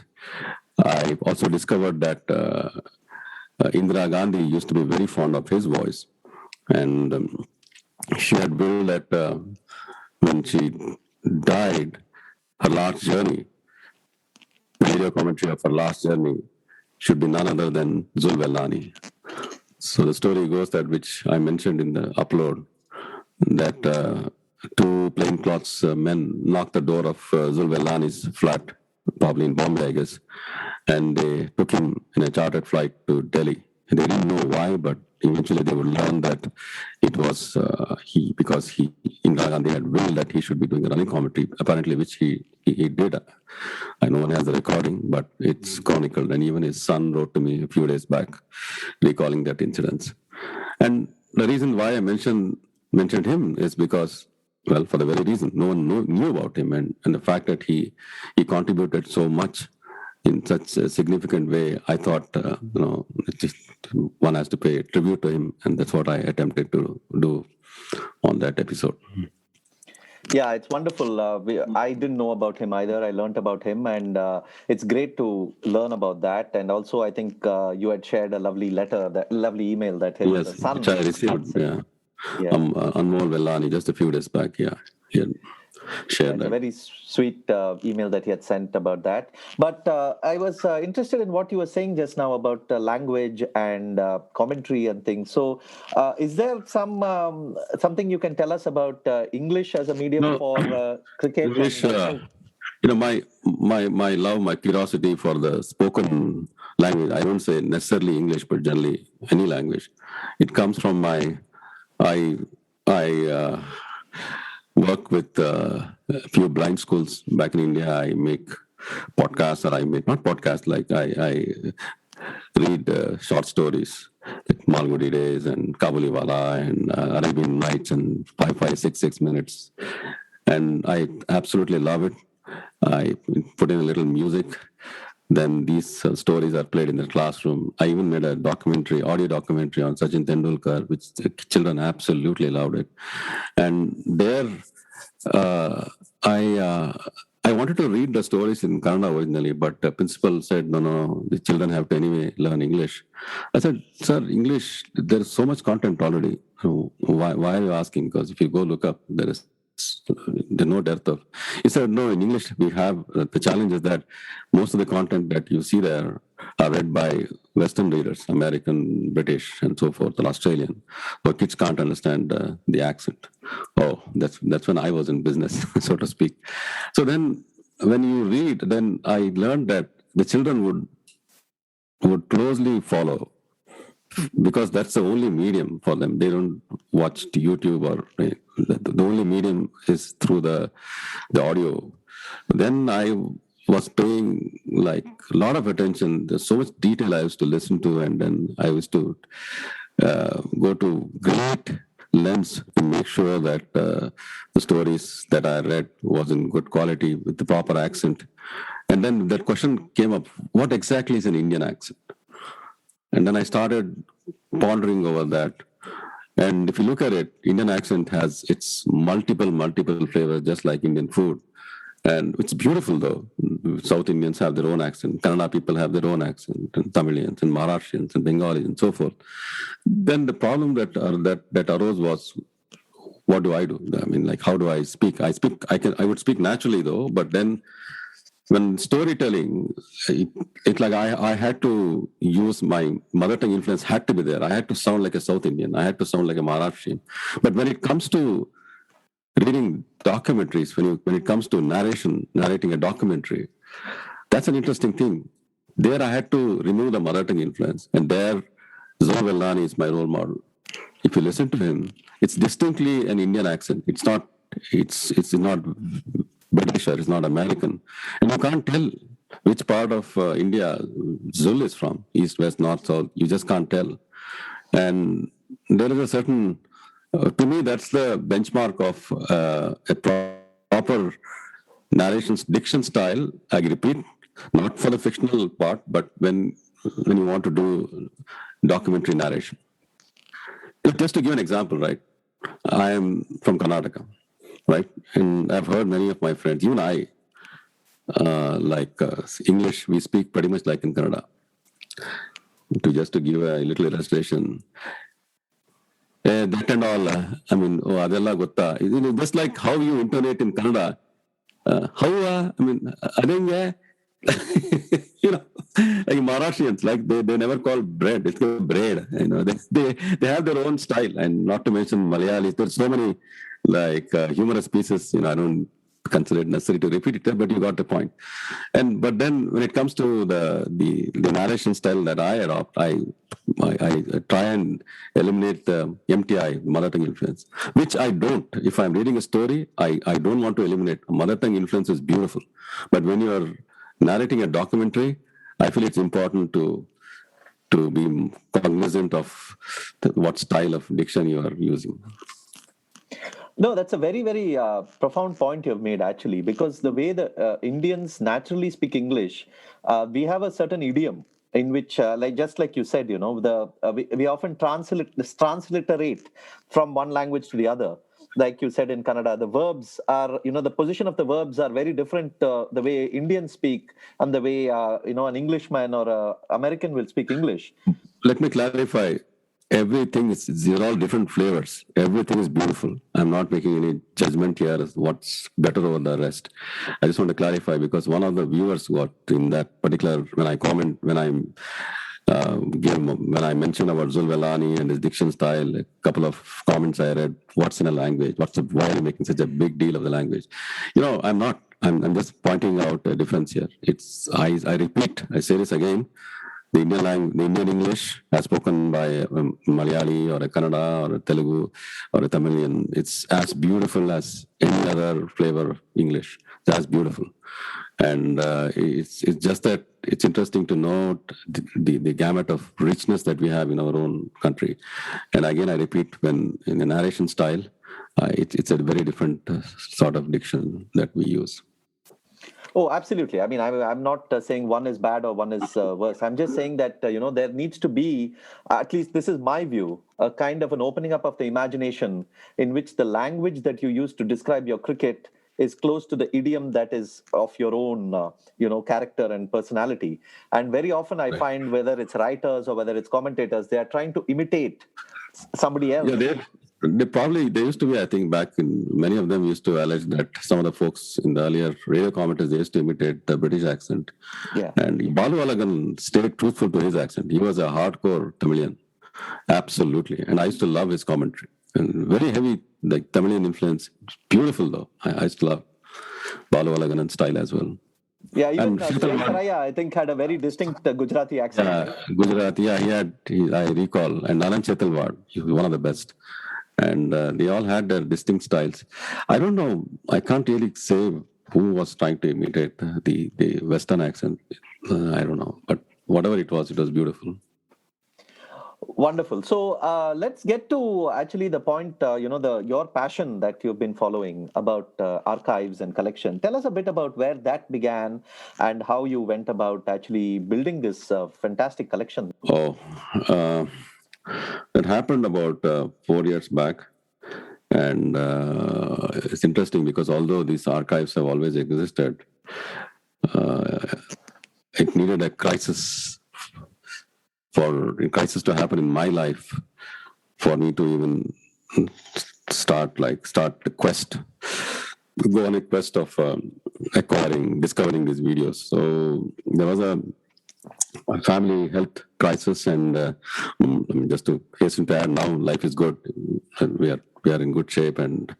I also discovered that Indira Gandhi used to be very fond of his voice. And she had willed that when she died, her last journey, video commentary of her last journey, should be none other than Zul Vellani. So the story goes that, which I mentioned in the upload, that two plainclothes men knocked the door of Zul Vellani's flat, probably in Bombay, I guess, and they took him in a chartered flight to Delhi. And they didn't know why, but eventually they would learn that it was because Indira Gandhi had willed that he should be doing a running commentary, apparently, which he did. No one has the recording, but it's chronicled, and even his son wrote to me a few days back recalling that incident. And the reason why I mentioned him is because, well, for the very reason no one knew about him, and the fact that he contributed so much in such a significant way. I thought, it's just one has to pay tribute to him, and that's what I attempted to do on that episode. Yeah, it's wonderful. I didn't know about him either. I learned about him, and it's great to learn about that. And also, I think you had shared a lovely letter, that lovely email that his Yes, son which I had received. sent. Yeah, Yeah. Zul Vellani just a few days back. Yeah, he had shared It's a that. very sweet email that he had sent about that. But I was interested in what you were saying just now about language and commentary and things. So, is there something you can tell us about English as a medium No, for cricket? English. And My love, my curiosity for the spoken language. I don't say necessarily English, but generally any language. It comes from my. I work with a few blind schools back in India. I make podcasts, or I make not podcasts, like I read short stories like Malgudi Days and Kabuliwala and Arabian Nights and 5, 5, 6, 6 minutes. And I absolutely love it. I put in a little music. Then these stories are played in the classroom. I even made a documentary, audio documentary on Sachin Tendulkar, which the children absolutely loved it. And there, uh, I I wanted to read the stories in Kannada originally, but the principal said, no, the children have to anyway learn English. I said, sir, English, there's so much content already. So why are you asking? Because if you go look up, there's no depth of. He said, no, in English we have the challenge is that most of the content that you see there are read by Western readers, American, British, and so forth, or Australian. But kids can't understand the accent. Oh, that's when I was in business, so to speak. So then, when you read, then I learned that the children would closely follow, because that's the only medium for them. They don't watch YouTube, or the only medium is through the audio. Then I was paying like a lot of attention. There's so much detail I used to listen to, and then I used to go to great lengths to make sure that the stories that I read was in good quality with the proper accent. And then that question came up: what exactly is an Indian accent? And then I started pondering over that. And if you look at it, Indian accent has its multiple flavors, just like Indian food. And it's beautiful, though. South Indians have their own accent. Kannada people have their own accent, and Tamilians and Maharashtrians and Bengalis and so forth. Then the problem that arose was, what do I do? I mean, like, how do I speak? I would speak naturally, though, but then when storytelling, it like I had to use my mother tongue influence, had to be there. I had to sound like a South Indian. I had to sound like a Maharashtrian. But when it comes to reading documentaries, when it comes to narrating a documentary, that's an interesting thing. There I had to remove the mother tongue influence. And there, Zul Vellani is my role model. If you listen to him, it's distinctly an Indian accent. It's not British, or it's not American. And you can't tell which part of India Zul is from, east, west, north, south. You just can't tell. And there is a certain, to me, that's the benchmark of a proper narration's diction style. I repeat, not for the fictional part, but when you want to do documentary narration. Just to give an example, right? I am from Karnataka, right? And I've heard many of my friends, even I, English, we speak pretty much like in Kannada. To give a little illustration, that and all, I mean, adella gotta. Just like how you intonate in Kannada, how, I mean, adenge, like Maharashtrians, like they never call bread, it's called bread. They have their own style, and not to mention Malayalis. There's so many like humorous pieces. I don't consider it necessary to repeat it, but you got the point. But then when it comes to the narration style that I adopt, I try and eliminate the MTI, mother tongue influence, which I don't. If I'm reading a story, I don't want to eliminate. Mother tongue influence is beautiful, but when you're narrating a documentary, I feel it's important to be cognizant of what style of diction you are using. No, that's a very, very profound point you've made, actually, because the way the Indians naturally speak English, we have a certain idiom in which, like just like you said, we often transliterate from one language to the other. Like you said in Kannada, the verbs are, the position of the verbs are very different. The way Indians speak and the way, an Englishman or a American will speak English. Let me clarify. Everything is, they're all different flavors. Everything is beautiful. I'm not making any judgment here as what's better over the rest. I just want to clarify because one of the viewers got in that particular, when I mentioned about Zul Vellani and his diction style, a couple of comments I read, what's in a language? Why are you making such a big deal of the language? I'm not. I'm just pointing out a difference here. I repeat, I say this again. The Indian English, as spoken by a Malayali or a Kannada or a Telugu or a Tamilian, it's as beautiful as any other flavor of English. It's as beautiful. And it's just that it's interesting to note the gamut of richness that we have in our own country. And again, I repeat, when in the narration style, it's a very different sort of diction that we use. Oh, absolutely. I mean, I'm not saying one is bad or one is worse. I'm just saying that, there needs to be, at least this is my view, a kind of an opening up of the imagination in which the language that you use to describe your cricket is close to the idiom that is of your own, character and personality. And very often I find whether it's writers or whether it's commentators, they are trying to imitate somebody else. Yeah, they used to be, I think, back in, many of them used to allege that some of the folks in the earlier radio commentators, they used to imitate the British accent. Yeah. And Balu Alagan stayed truthful to his accent. He was a hardcore Tamilian. Absolutely. And I used to love his commentary. And very heavy, like Tamilian influence. Beautiful, though. I used to love Balu Alagan style as well. Yeah, even Saraya, I think, had a very distinct Gujarati accent. Gujarati, I recall. And Anand Chetalwad, he was one of the best. And they all had their distinct styles. I don't know, I can't really say who was trying to imitate the Western accent. I don't know. But whatever it was beautiful. Wonderful. So let's get to actually the point, your passion that you've been following about archives and collection. Tell us a bit about where that began and how you went about actually building this fantastic collection. Oh, that happened about 4 years back. And it's interesting because although these archives have always existed, it needed a crisis to happen in my life for me to even start the quest, go on a quest of discovering these videos. So there was a family health crisis, and just to hasten to add, now life is good. We are in good shape, and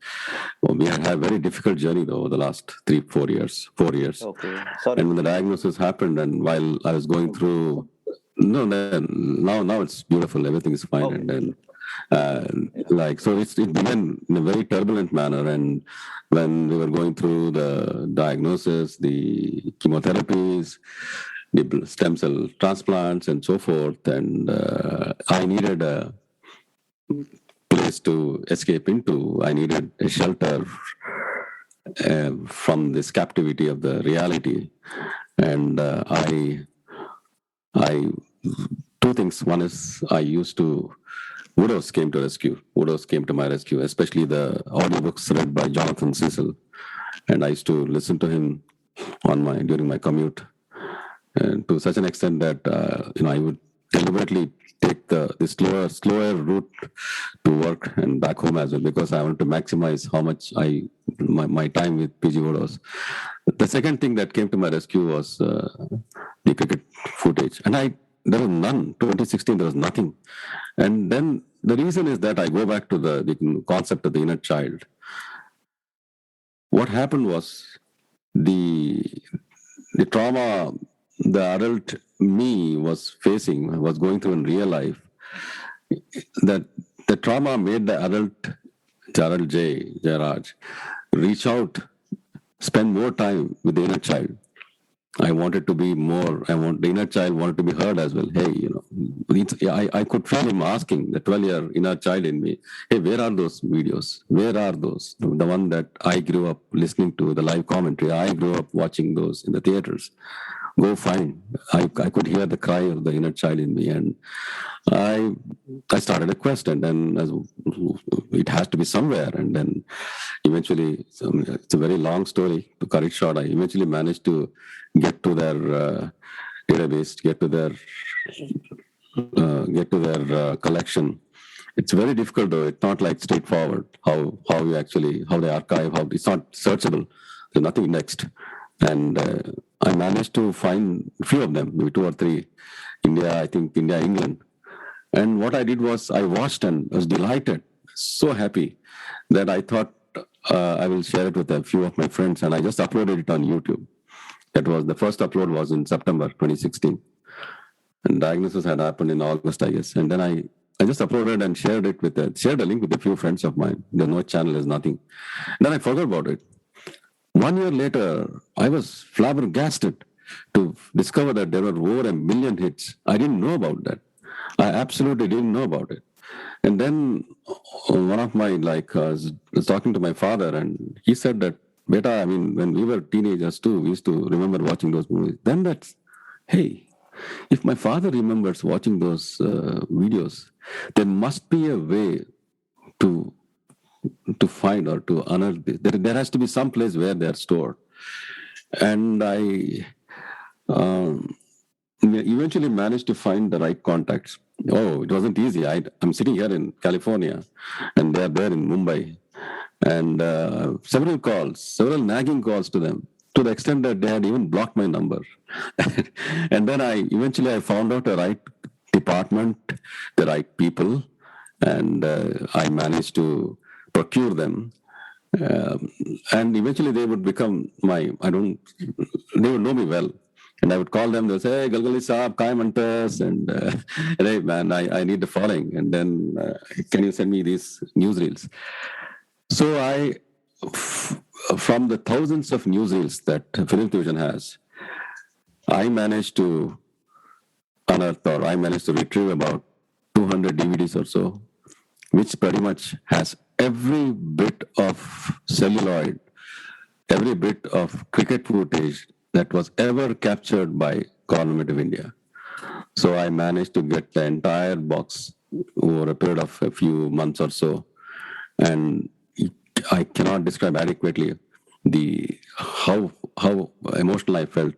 we have had a very difficult journey though over the last 4 years. Okay, sorry. And when the diagnosis happened, and while I was going through, now it's beautiful. Everything is fine, Okay. So it began in a very turbulent manner. And when we were going through the diagnosis, the chemotherapies, the stem cell transplants, and so forth, and I needed a place to escape into. I needed a shelter from this captivity of the reality, and I two things. One is Widows came to rescue. Widows came to my rescue, especially the audiobooks read by Jonathan Cecil, and I used to listen to him during my commute, and to such an extent that I would deliberately take the slower route to work and back home as well, because I wanted to maximize how much my time with PG Widows. The second thing that came to my rescue was the cricket footage, and there was none. 2016, there was nothing. And then the reason is that I go back to the concept of the inner child. What happened was the trauma the adult me was going through in real life, that the trauma made the adult Jairaj reach out, spend more time with the inner child. I wanted to be more. The inner child wanted to be heard as well. Hey, I could feel him asking the 12-year inner child in me. Hey, where are those videos? Where are those? The one that I grew up listening to, the live commentary. I grew up watching those in the theaters. Go find. I could hear the cry of the inner child in me, and I I started a quest, and then it has to be somewhere, and then eventually, it's a very long story. To cut it short, I eventually managed to get to their database, get to their collection. It's very difficult though. It's not like straightforward how they archive, how it's not searchable. There's nothing next. And I managed to find a few of them, maybe two or three. India, England. And what I did was I watched and was delighted, so happy that I thought I will share it with a few of my friends, and I just uploaded it on YouTube. That was the first upload was in September 2016, and diagnosis had happened in August, I guess. And then I just uploaded and shared a link with a few friends of mine. There's no channel, there's nothing. Then I forgot about it. 1 year later, I was flabbergasted to discover that there were over 1 million hits. I didn't know about that. I absolutely didn't know about it. And then one of my, was talking to my father, and he said that, Beta, I mean, when we were teenagers too, we used to remember watching those movies. Then hey, if my father remembers watching those videos, there must be a way to find or to unearth this. There has to be some place where they're stored. And I eventually managed to find the right contacts. Oh, it wasn't easy. I'm sitting here in California, and they're there in Mumbai. And several nagging calls to them, to the extent that they had even blocked my number. And then eventually I found out the right department, the right people, and I managed to procure them. And eventually they would become they would know me well. And I would call them, they'll say, hey, Galgali Saab, Kai Mantas, and hey, man, I need the following. And then, can you send me these newsreels? So from the thousands of newsreels that Film Fusion has, I managed to retrieve about 200 DVDs or so, which pretty much has every bit of celluloid, every bit of cricket footage that was ever captured by government of India. So I managed to get the entire box over a period of a few months or so, and I cannot describe adequately how emotional I felt.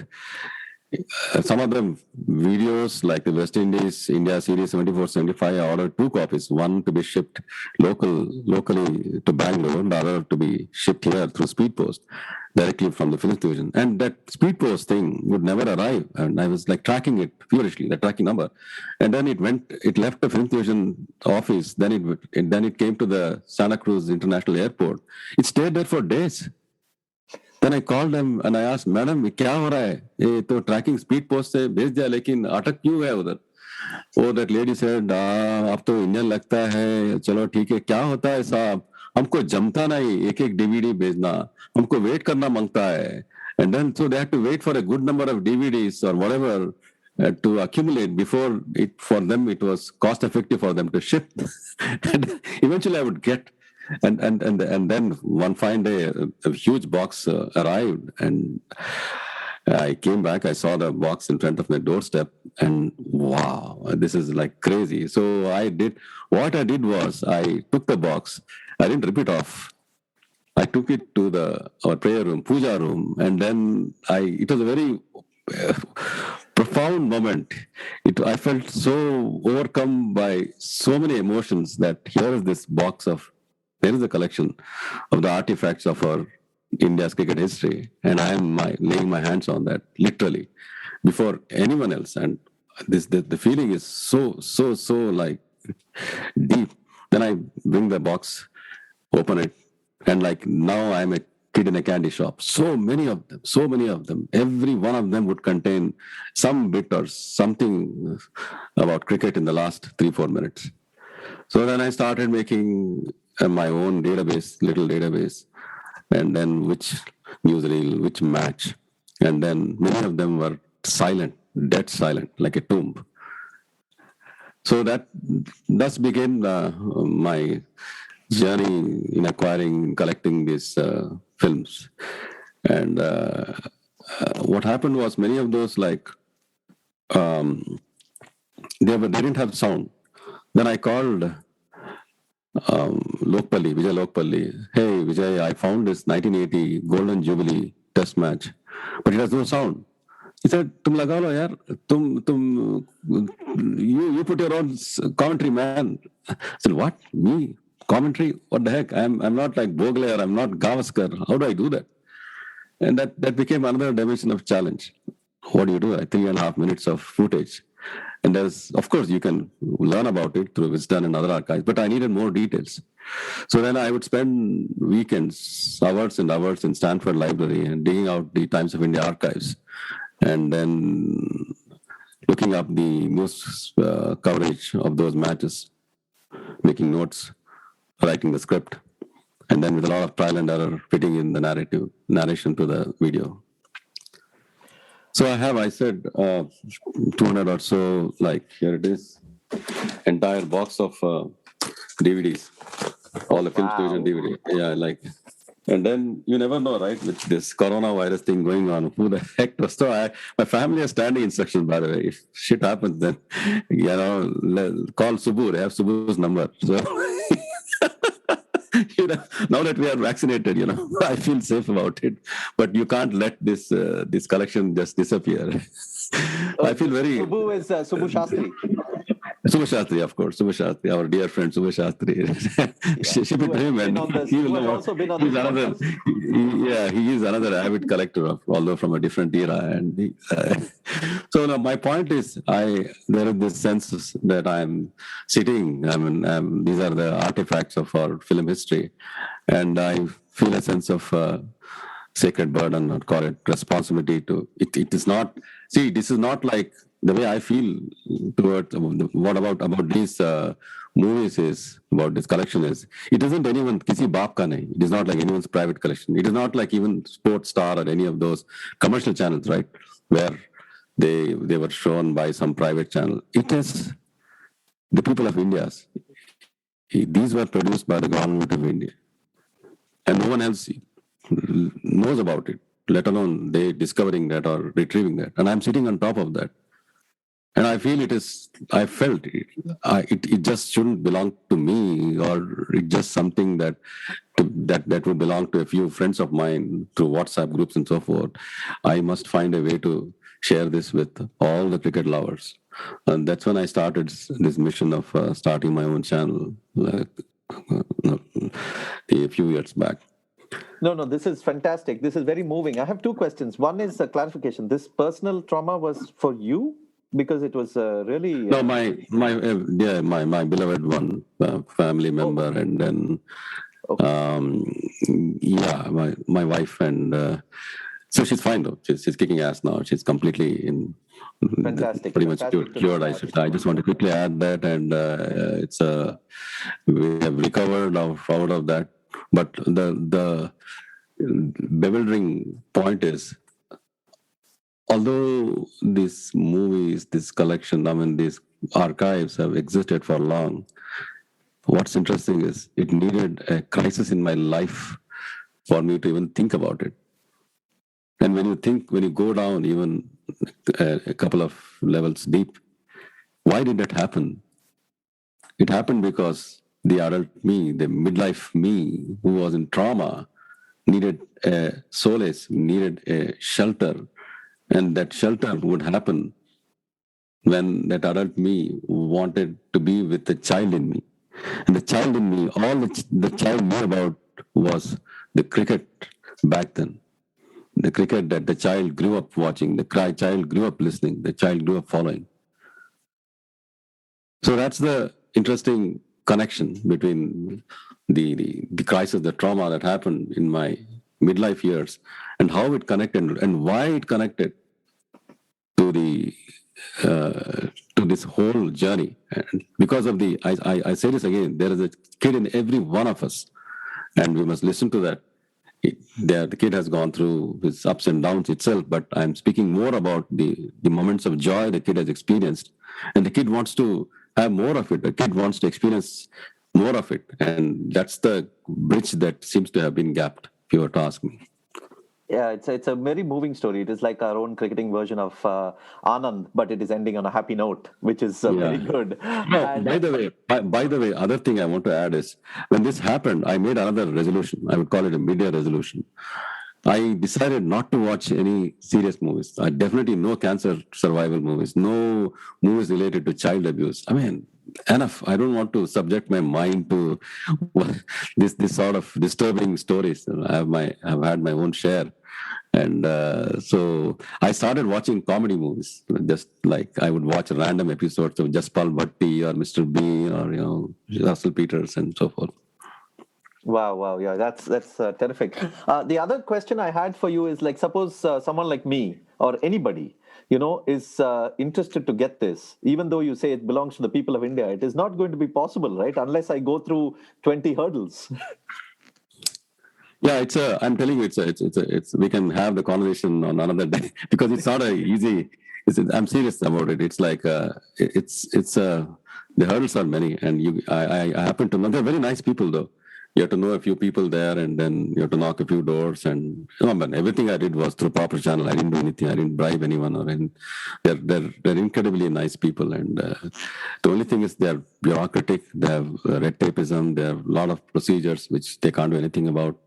Some of the videos, like the West Indies India series 74-75, I ordered 2 copies, one to be shipped locally to Bangalore, and the other to be shipped here through Speed Post directly from the Film Fusion. And that Speed Post thing would never arrive, and I was like tracking it furiously, the tracking number. And then it left the Film Fusion office. Then it came to the Santa Cruz International Airport. It stayed there for days. Then I called them and I asked, madam ये क्या हो रहा है? ये तो trekking speed post से भेज दिया, लेकिन अटक क्यों है उधर? Oh, that lady said, अब तो इंजन लगता है, चलो ठीक है, क्या होता है साहब? हमको जमता नहीं एक DVD भेजना, हमको वेट करना मांगता है. And then so they had to wait for a good number of DVDs or whatever to accumulate before for them it was cost effective for them to ship. And eventually I would get. And then one fine day, a huge box arrived, and I came back. I saw the box in front of my doorstep, and wow, this is like crazy. So what I did was I took the box. I didn't rip it off. I took it to our prayer room, puja room, and then it was a very profound moment. I felt so overcome by so many emotions that here is this box there is a collection of the artifacts of our India's cricket history, and I am laying my hands on that literally before anyone else. And the feeling is so like deep. Then I bring the box, open it, and like now I'm a kid in a candy shop. So many of them. Every one of them would contain some bit or something about cricket in the last 3-4 minutes. So then I started making my own little database, and then which newsreel, which match, And then many of them were silent, dead silent, like a tomb. So that thus began my journey in acquiring, collecting these films. And what happened was many of those, like, they didn't have sound. Then I called Vijay Lokpalli. Hey, Vijay, I found this 1980 Golden Jubilee Test match, but it has no sound. He said, "Tum laga lo yaar, you put your own commentary, man." I said, "What? Me? Commentary? What the heck? I'm not like Bogle or I'm not Gavaskar. How do I do that?" And that became another dimension of challenge. What do you do? 3.5 minutes of footage. And there's, of course, you can learn about it through Wisdom and other archives, but I needed more details. So then I would spend weekends, hours and hours in Stanford Library and digging out the Times of India archives, and then looking up the news coverage of those matches, making notes, writing the script, and then with a lot of trial and error, fitting in the narration to the video. So I said 200 or so, like here it is, entire box of DVDs, all the Films Division DVD. Yeah, like, and then you never know, right, with this coronavirus thing going on, who the heck was. So my family has standing instructions, by the way. If shit happens, then, call Subbu. They have Subbu's number. So, now that we are vaccinated, I feel safe about it. But you can't let this collection just disappear. I feel very. Subbu is Subbu Shastri. Subbu Shastri, of course. Subbu Shastri, our dear friend Subbu Shastri. Ship it to him, and he will know. Also been on he is another avid collector, although from a different era. And so now my point is, there is this sense that I'm sitting. These are the artifacts of our film history, and I feel a sense of sacred burden, or call it responsibility to it. It is not. See, this is not like the way I feel towards what about these movies is, about this collection is, it isn't anyone, kisi baap ka nahi. It is not like anyone's private collection. It is not like even Sports Star or any of those commercial channels, right, where they were shown by some private channel. It is the people of India. These were produced by the government of India, and no one else knows about it, let alone they discovering that or retrieving that. And I'm sitting on top of that. And I feel I felt it just shouldn't belong to me, or it's just something that would belong to a few friends of mine through WhatsApp groups and so forth. I must find a way to share this with all the cricket lovers. And that's when I started this mission of starting my own channel a few years back. No, this is fantastic. This is very moving. I have two questions. One is a clarification. This personal trauma was for you? Because it was really... No, my beloved one, family member, and then, my wife, and so she's fine though. She's kicking ass now. She's completely fantastic. Pretty much cured. I just want to quickly add that, and we have recovered out of that. But the bewildering point is, although these movies, this collection, these archives have existed for long, what's interesting is it needed a crisis in my life for me to even think about it. And when you go down even a couple of levels deep, why did that happen? It happened because the adult me, the midlife me, who was in trauma, needed a solace, needed a shelter. And that shelter would happen when that adult me wanted to be with the child in me. And the child in me, all the child knew about was the cricket back then. The cricket that the child grew up watching, the child grew up listening, the child grew up following. So that's the interesting connection between the crisis, the trauma that happened in my midlife years, and how it connected and why it connected to this whole journey. And because of I say this again, there is a kid in every one of us, and we must listen to that. the kid has gone through his ups and downs itself, but I'm speaking more about the moments of joy the kid has experienced. And the kid wants to have more of it. The kid wants to experience more of it. And that's the bridge that seems to have been gapped, if you were to ask me. Yeah, it's a very moving story. It is like our own cricketing version of Anand, but it is ending on a happy note, which is very good. No, And by the way, other thing I want to add is when this happened, I made another resolution. I would call it a media resolution. I decided not to watch any serious movies. I definitely no cancer survival movies, no movies related to child abuse. I mean, enough. I don't want to subject my mind to this sort of disturbing stories. I've had my own share, and so I started watching comedy movies. Just like I would watch random episodes of Jaspal Bhatti or Mr. Bean or Russell Peters and so forth. wow, yeah, that's terrific. The other question I had for you is like, suppose someone like me or anybody, is interested to get this, even though you say it belongs to the people of India, it is not going to be possible, right? Unless I go through 20 hurdles. Yeah, I'm telling you, we can have the conversation on another day because it's not a easy. I'm serious about it. It's like the hurdles are many, and I happen to know they're very nice people though. You have to know a few people there, and then you have to knock a few doors. And but everything I did was through proper channel. I didn't do anything. I didn't bribe anyone, they're incredibly nice people. And the only thing is they're bureaucratic. They have red tapeism. There are a lot of procedures which they can't do anything about.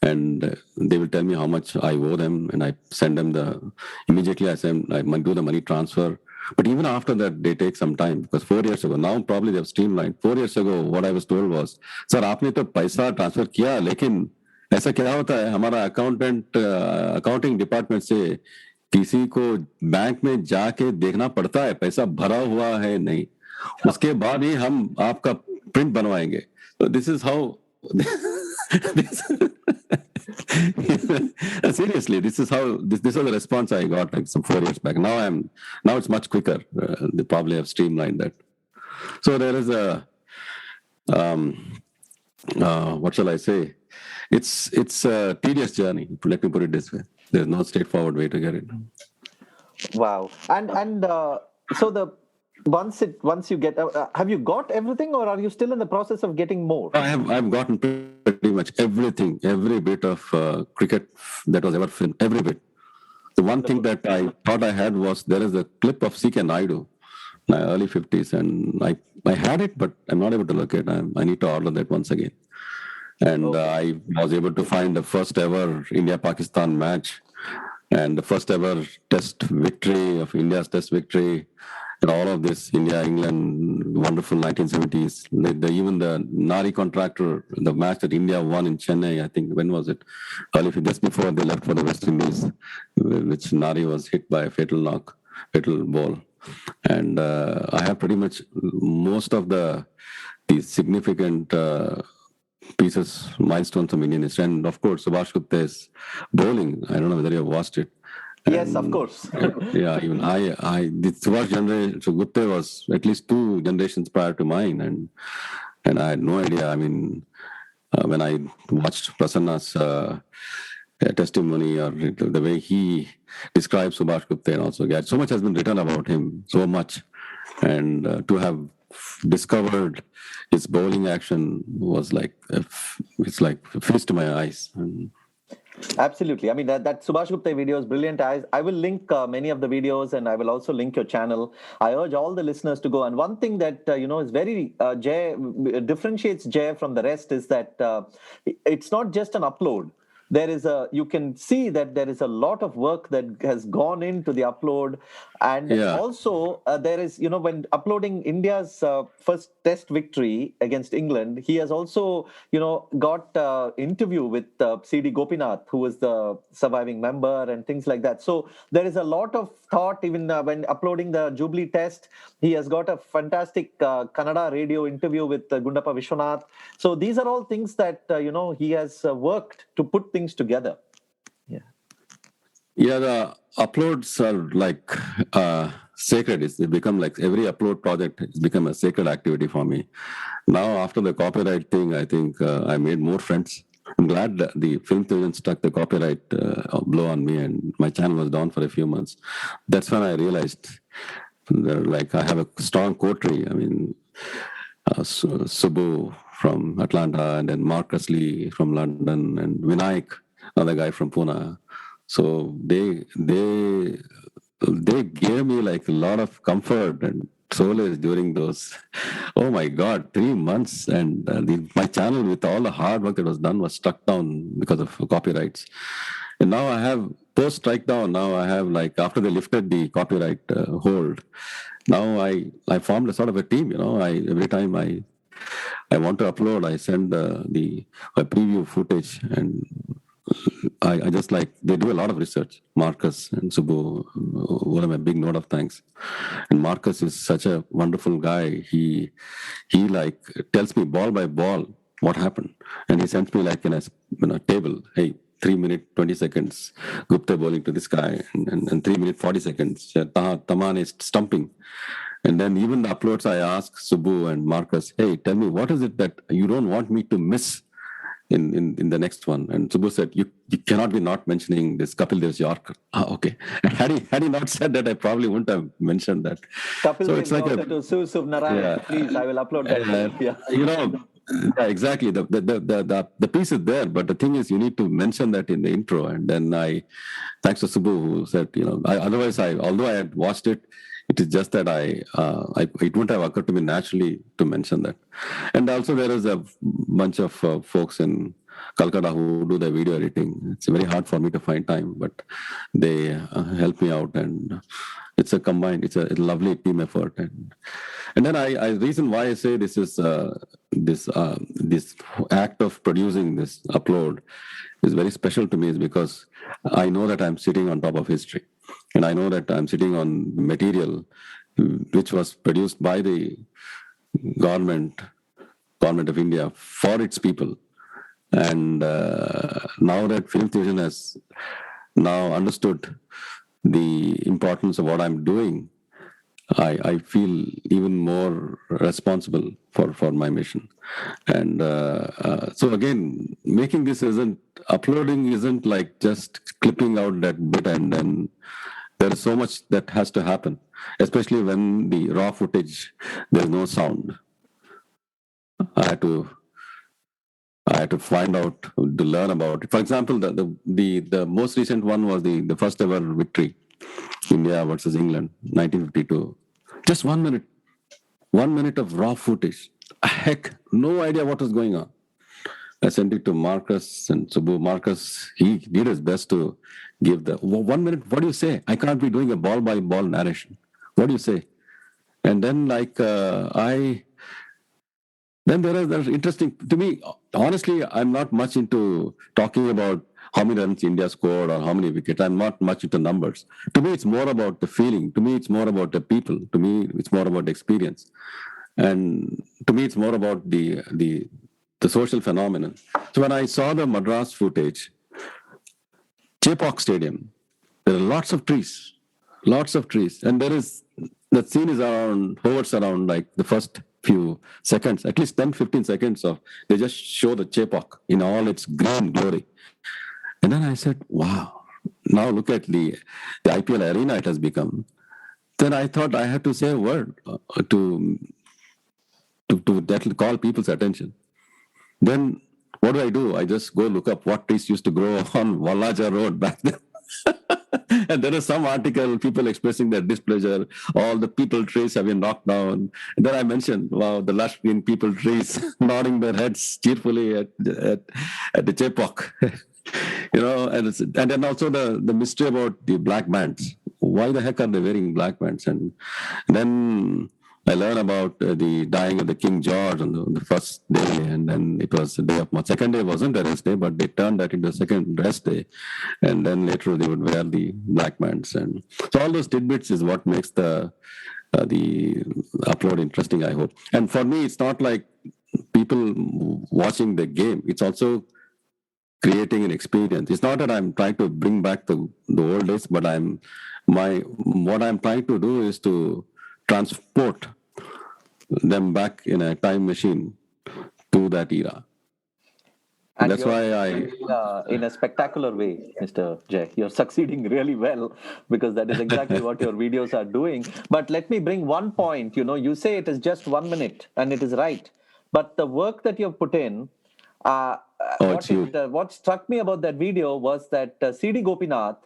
And they will tell me how much I owe them, and I send them immediately. I do the money transfer. But even after that, they take some time because 4 years ago, now probably they've streamlined. 4 years ago, what I was told was, sir, आपने तो पैसा transfer किया, लेकिन ऐसा क्या होता है हमारा अकाउंटिंग डिपार्टमेंट से किसी को बैंक में जाके देखना पड़ता है पैसा भरा हुआ है नहीं, उसके बाद ही हम आपका प्रिंट बनवाएंगे. So this is how. Seriously, this is how this was the response I got like some 4 years back. Now it's much quicker. They probably have streamlined that. So there is what shall I say? It's a tedious journey. Let me put it this way. There's no straightforward way to get it. Wow. And so once you get, have you got everything, or are you still in the process of getting more? I've gotten pretty much everything, every bit of cricket that was ever filmed, every bit. The one thing that I thought I had was there is a clip of C.K. Naidu, my early 50s, and I had it, but I'm not able to look at it. I need to order that once again. And I was able to find the first ever India-Pakistan match and the first ever test victory of India's test victory. And all of this, India, England, wonderful 1970s. Even the Nari contractor, the match that India won in Chennai, I think, when was it? Just before they left for the West Indies, which Nari was hit by a fatal ball. And I have pretty much most of the significant pieces, milestones of Indian history. And of course, Subhash Gupta's bowling. I don't know whether you have watched it. Yes, of course. Yeah, even the Subhash generation, so Gupta was at least 2 generations prior to mine, and I had no idea. I mean, when I watched Prasanna's testimony or the way he describes Subhash Gupta, and also so much has been written about him, so much, and to have discovered his bowling action was like it's like a feast to my eyes. Absolutely. I mean, that Subhash Gupta video is brilliant. I will link many of the videos, and I will also link your channel. I urge all the listeners to go. And one thing that, is very differentiates Jay from the rest is that it's not just an upload. You can see that there is a lot of work that has gone into the upload. And also there is, when uploading India's first test victory against England, he has also, got interview with C.D. Gopinath, who was the surviving member and things like that. So there is a lot of thought, even when uploading the Jubilee test. He has got a fantastic Kannada radio interview with Gundappa Viswanath. So these are all things that, he has worked to put things together. Yeah, the uploads are like sacred. They become like every upload project has become a sacred activity for me. Now, after the copyright thing, I think I made more friends. I'm glad that the film division struck the copyright blow on me, and my channel was down for a few months. That's when I realized that, like, I have a strong coterie. I mean, Subbu from Atlanta, and then Marcus Lee from London, and Vinayak, another guy from Pune. So they gave me like a lot of comfort and solace during those, oh my God, 3 months. And my channel, with all the hard work that was done, was struck down because of copyrights. And now I have, post strike down, now I have, like, after they lifted the copyright hold, now I formed a sort of a team, every time I want to upload, I send a preview footage, and I just, like, they do a lot of research. Marcus and Subbu, one of my big note of thanks. And Marcus is such a wonderful guy. He like tells me ball by ball what happened, and he sends me, like, in a table. Hey, 3 minute 20 seconds, Gupta bowling to this guy, and 3 minute 40 seconds, Taman is stumping. And then even the uploads, I ask Subbu and Marcus, hey, tell me, what is it that you don't want me to miss in the next one? And Subbu said, you cannot be not mentioning this Kapil Dev's Yorker. Okay. And had he not said that, I probably wouldn't have mentioned that. Kapil So Dev it's like Yorker to Suv Narayan. Yeah. Please, I will upload that. Yeah, exactly. The piece is there, but the thing is, you need to mention that in the intro. And then thanks to Subbu, who said, otherwise, although I had watched it, it is just that it wouldn't have occurred to me naturally to mention that. And also, there is a bunch of folks in Calcutta who do the video editing. It's very hard for me to find time, but they help me out, and it's a lovely team effort. And then I reason why I say this is this act of producing this upload is very special to me is because I know that I'm sitting on top of history. And I know that I'm sitting on material which was produced by the government of India for its people. And now that Film Division has now understood the importance of what I'm doing, I feel even more responsible for my mission. And so again, uploading isn't like just clipping out that bit, and then there is so much that has to happen, especially when the raw footage, there's no sound. I had to find out, to learn about it. For example, the most recent one was the first ever victory, India versus England, 1952. Just 1 minute. 1 minute of raw footage. Heck, no idea what was going on. I sent it to Marcus and Subbu. Marcus, he did his best to give the 1 minute. What do you say? I can't be doing a ball by ball narration. What do you say? And then, then there's interesting to me. Honestly, I'm not much into talking about how many runs India scored or how many wickets. I'm not much into numbers. To me, it's more about the feeling. To me, it's more about the people. To me, it's more about the experience. And to me, it's more about the social phenomenon. So when I saw the Madras footage, Chepauk Stadium, there are lots of trees, and that scene is hovers around like the first few seconds, at least 10-15 seconds of, they just show the Chepauk in all its green glory. And then I said, wow, now look at the IPL arena it has become. Then I thought I had to say a word to that call people's attention. Then what do? I just go look up what trees used to grow on Wallaja Road back then. And there is some article, people expressing their displeasure. All the people trees have been knocked down. And then I mentioned, wow, the lush green people trees nodding their heads cheerfully at the Chepauk. And then also the mystery about the black bands. Why the heck are they wearing black bands? And then I learned about the dying of the King George on the first day, and then it was the day of second day wasn't a rest day, but they turned that into a second rest day, and then later they would wear the black bands, and so all those tidbits is what makes the upload interesting, I hope. And for me, it's not like people watching the game; it's also creating an experience. It's not that I'm trying to bring back the old days, but what I'm trying to do is to transport them back in a time machine to that era. And That's you're why in a spectacular way, Mr. Jay. You're succeeding really well because that is exactly what your videos are doing. But let me bring one point. You say it is just 1 minute, and it is right. But the work that you've put in, it's huge. what struck me about that video was that CD Gopinath,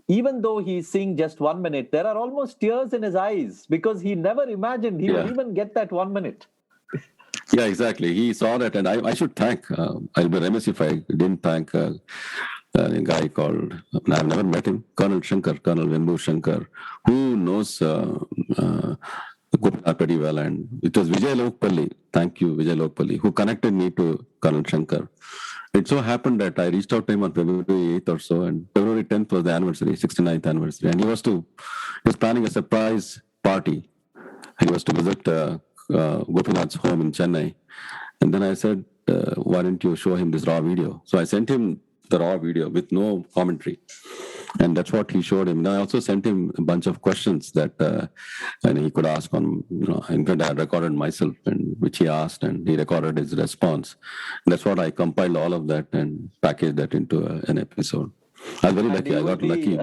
even though he's seeing just 1 minute, there are almost tears in his eyes because he never imagined he would Yeah. even get that 1 minute. Yeah, exactly. He saw that, and I should thank. I'll be remiss if I didn't thank a guy called. I've never met him, Colonel Vembu Shankar, who knows Gopinath pretty well, and it was Vijay Lokpalli. Thank you, Vijay Lokpalli, who connected me to Colonel Shankar. It so happened that I reached out to him on February 8th or so, and February 10th was the anniversary, 69th anniversary, and he was planning a surprise party. He was to visit Gopinath's home in Chennai. And then I said, why don't you show him this raw video? So I sent him the raw video with no commentary. And that's what he showed him. And I also sent him a bunch of questions that and he could ask on, in fact, I had recorded myself, and which he asked, and he recorded his response. And that's what I compiled all of that and packaged that into an episode. I was very lucky. I got lucky.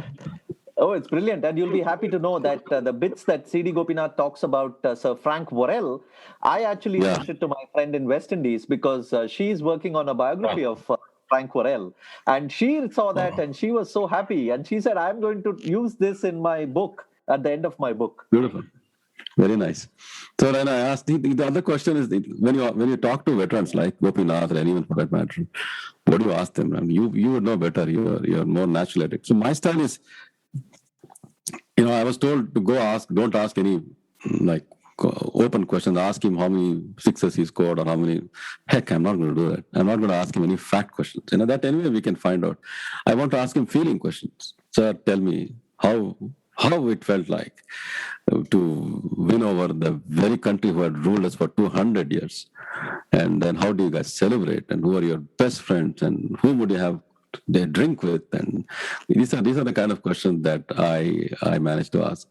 Oh, it's brilliant. And you'll be happy to know that the bits that CD Gopinath talks about Sir Frank Worrell, I actually sent it to my friend in West Indies because she's working on a biography of Frank Worrell. And she saw that and she was so happy. And she said, I'm going to use this in my book at the end of my book. Beautiful. Very nice. So then I asked, the other question is, when you talk to veterans like Gopinath or anyone for that matter, what do you ask them? I mean, you would know better. You're more natural at it. So my style is, I was told to go don't ask any like open questions. Ask him how many sixes he scored or how many. Heck, I'm not going to do that. I'm not going to ask him any fact questions. That anyway we can find out. I want to ask him feeling questions. Sir, tell me how it felt like to win over the very country who had ruled us for 200 years. And then how do you guys celebrate? And who are your best friends? And whom would you have they drink with? And these are the kind of questions that I managed to ask,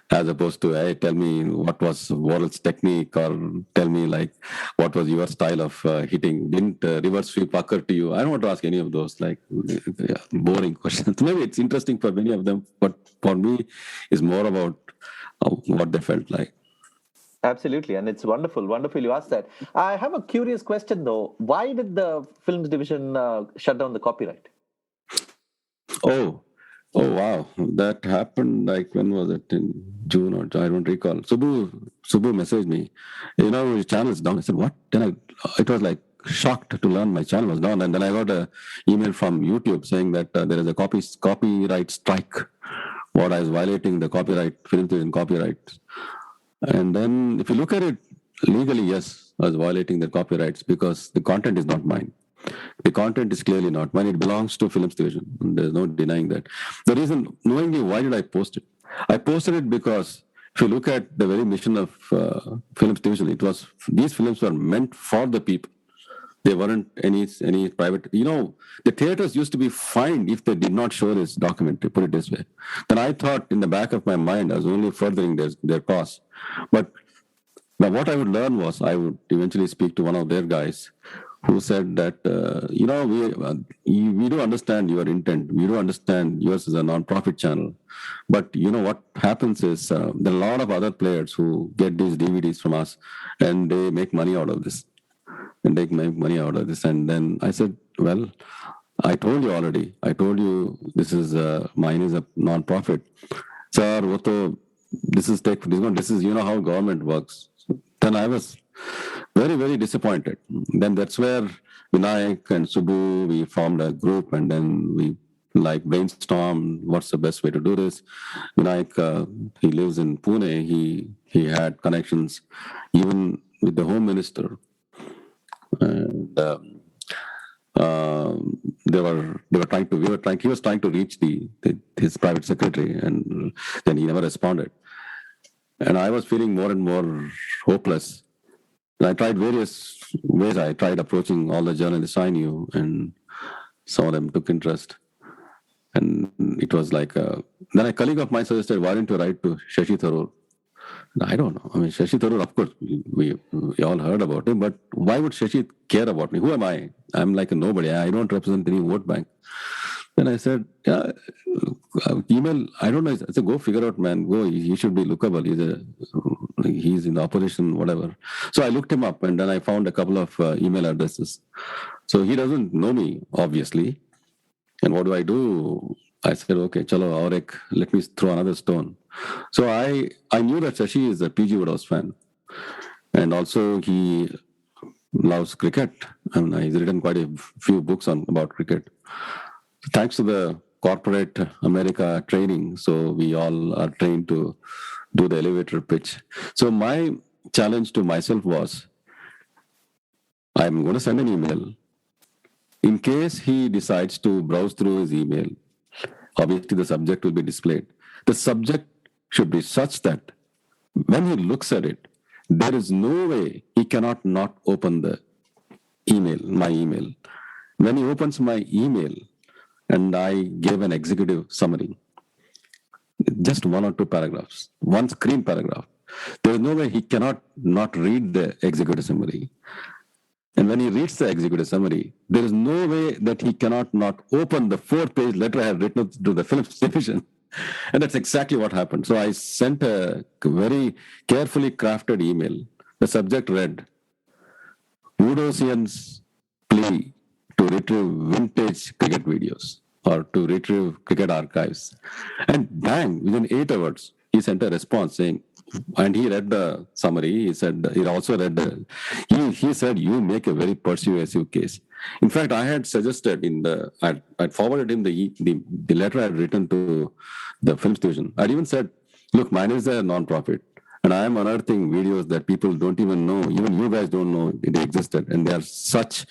as opposed to, hey, tell me what was Worrell's technique, or tell me like what was your style of hitting. Didn't reverse sweep occur to you? I don't want to ask any of those like boring questions. Maybe it's interesting for many of them, but for me, it's more about what they felt like. Absolutely, and it's wonderful you asked that. I have a curious question though. Why did the films division shut down the copyright? Oh wow, that happened like, when was it? In June, or I don't recall. Subbu messaged me, your channel is down. I said, what? Then it was like shocked to learn my channel was down, and then I got an email from YouTube saying that there is a copyright strike. What I was violating the film division copyright. And then if you look at it legally, yes, I was violating the copyrights because the content is not mine. The content is clearly not mine. It belongs to Films Division. There's no denying that. The reason, knowingly, why did I post it? I posted it because if you look at the very mission of Films Division, these films were meant for the people. They weren't any private. The theaters used to be fined if they did not show this documentary, put it this way. Then I thought in the back of my mind, I was only furthering their cause. But what I would learn was, I would eventually speak to one of their guys who said that, we do understand your intent. We do understand yours is a non-profit channel. But what happens is there are a lot of other players who get these DVDs from us and they make money out of this. And then I said, well, I told you already. I told you this is mine is a non-profit. Sir, this is how government works. Then I was very, very disappointed. Then that's where Vinayak and Subbu, we formed a group, and then we brainstormed what's the best way to do this. Vinayak, he lives in Pune. He had connections even with the Home Minister. And he was trying to reach his private secretary, and then he never responded. And I was feeling more and more hopeless. And I tried various ways. I tried approaching all the journalists I knew, and some of them took interest. And it was like, then a colleague of mine suggested, why don't you write to Shashi Tharoor? I don't know. I mean, Shashi Tharoor, of course, we all heard about him, but why would Shashi care about me? Who am I? I'm like a nobody. I don't represent any vote bank. Then I said, yeah, email, I don't know. I said, go figure out, man. Go, he should be lookable. He's in the opposition, whatever. So I looked him up and then I found a couple of email addresses. So he doesn't know me, obviously. And what do? I said, okay, chalo, aurek, let me throw another stone. So I knew that Shashi is a PG Woodhouse fan. And also he loves cricket. I mean, he's written quite a few books about cricket. Thanks to the corporate America training, so we all are trained to do the elevator pitch. So my challenge to myself was, I'm going to send an email. In case he decides to browse through his email, obviously the subject will be displayed. The subject should be such that when he looks at it, there is no way he cannot not open the email, my email. When he opens my email, and I gave an executive summary, just one or two paragraphs, one screen paragraph. There is no way he cannot not read the executive summary. And when he reads the executive summary, there is no way that he cannot not open the 4-page letter I have written to the Philips division. And that's exactly what happened. So I sent a very carefully crafted email. The subject read, Woodhousians plea to retrieve vintage cricket videos or to retrieve cricket archives. And bang, within 8 hours, he sent a response saying, and he read the summary. He said, he also read he said, you make a very persuasive case. In fact, I had suggested I'd forwarded him the letter I had written to the Films Division. I'd even said, look, mine is a non-profit. And I am unearthing videos that people don't even know, even you guys don't know they existed. And they are such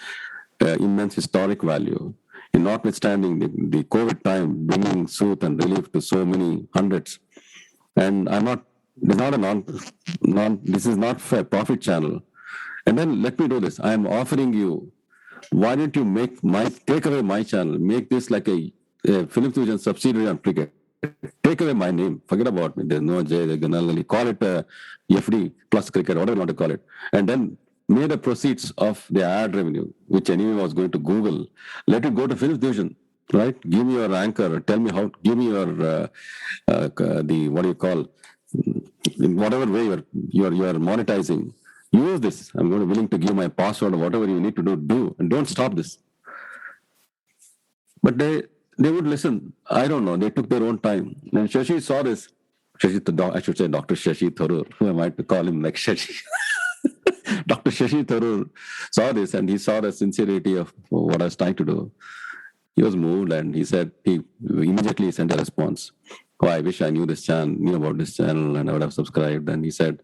immense historic value. And notwithstanding the COVID time, bringing sooth and relief to so many hundreds. And I'm not, it's not this is not a profit channel. And then let me do this. I'm offering you, why don't you take away my channel, make this like a Philips Division subsidiary on cricket. Take away my name. Forget about me. There's no J, call it FD plus cricket, whatever you want to call it. And then may the proceeds of the ad revenue, which anyway was going to Google, let it go to Philips Division, right? Give me your anchor. Tell me how. Give me your what do you call? In whatever way you're monetizing. Use this. I'm willing to give my password or whatever you need to do, and don't stop this. But they would listen. I don't know. They took their own time. And Shashi saw this. I should say Dr. Shashi Tharoor. Who am I to call him like Shashi? Dr. Shashi Tharoor saw this and he saw the sincerity of what I was trying to do. He was moved and he immediately sent a response. Oh, I wish I knew about this channel and I would have subscribed. And he said,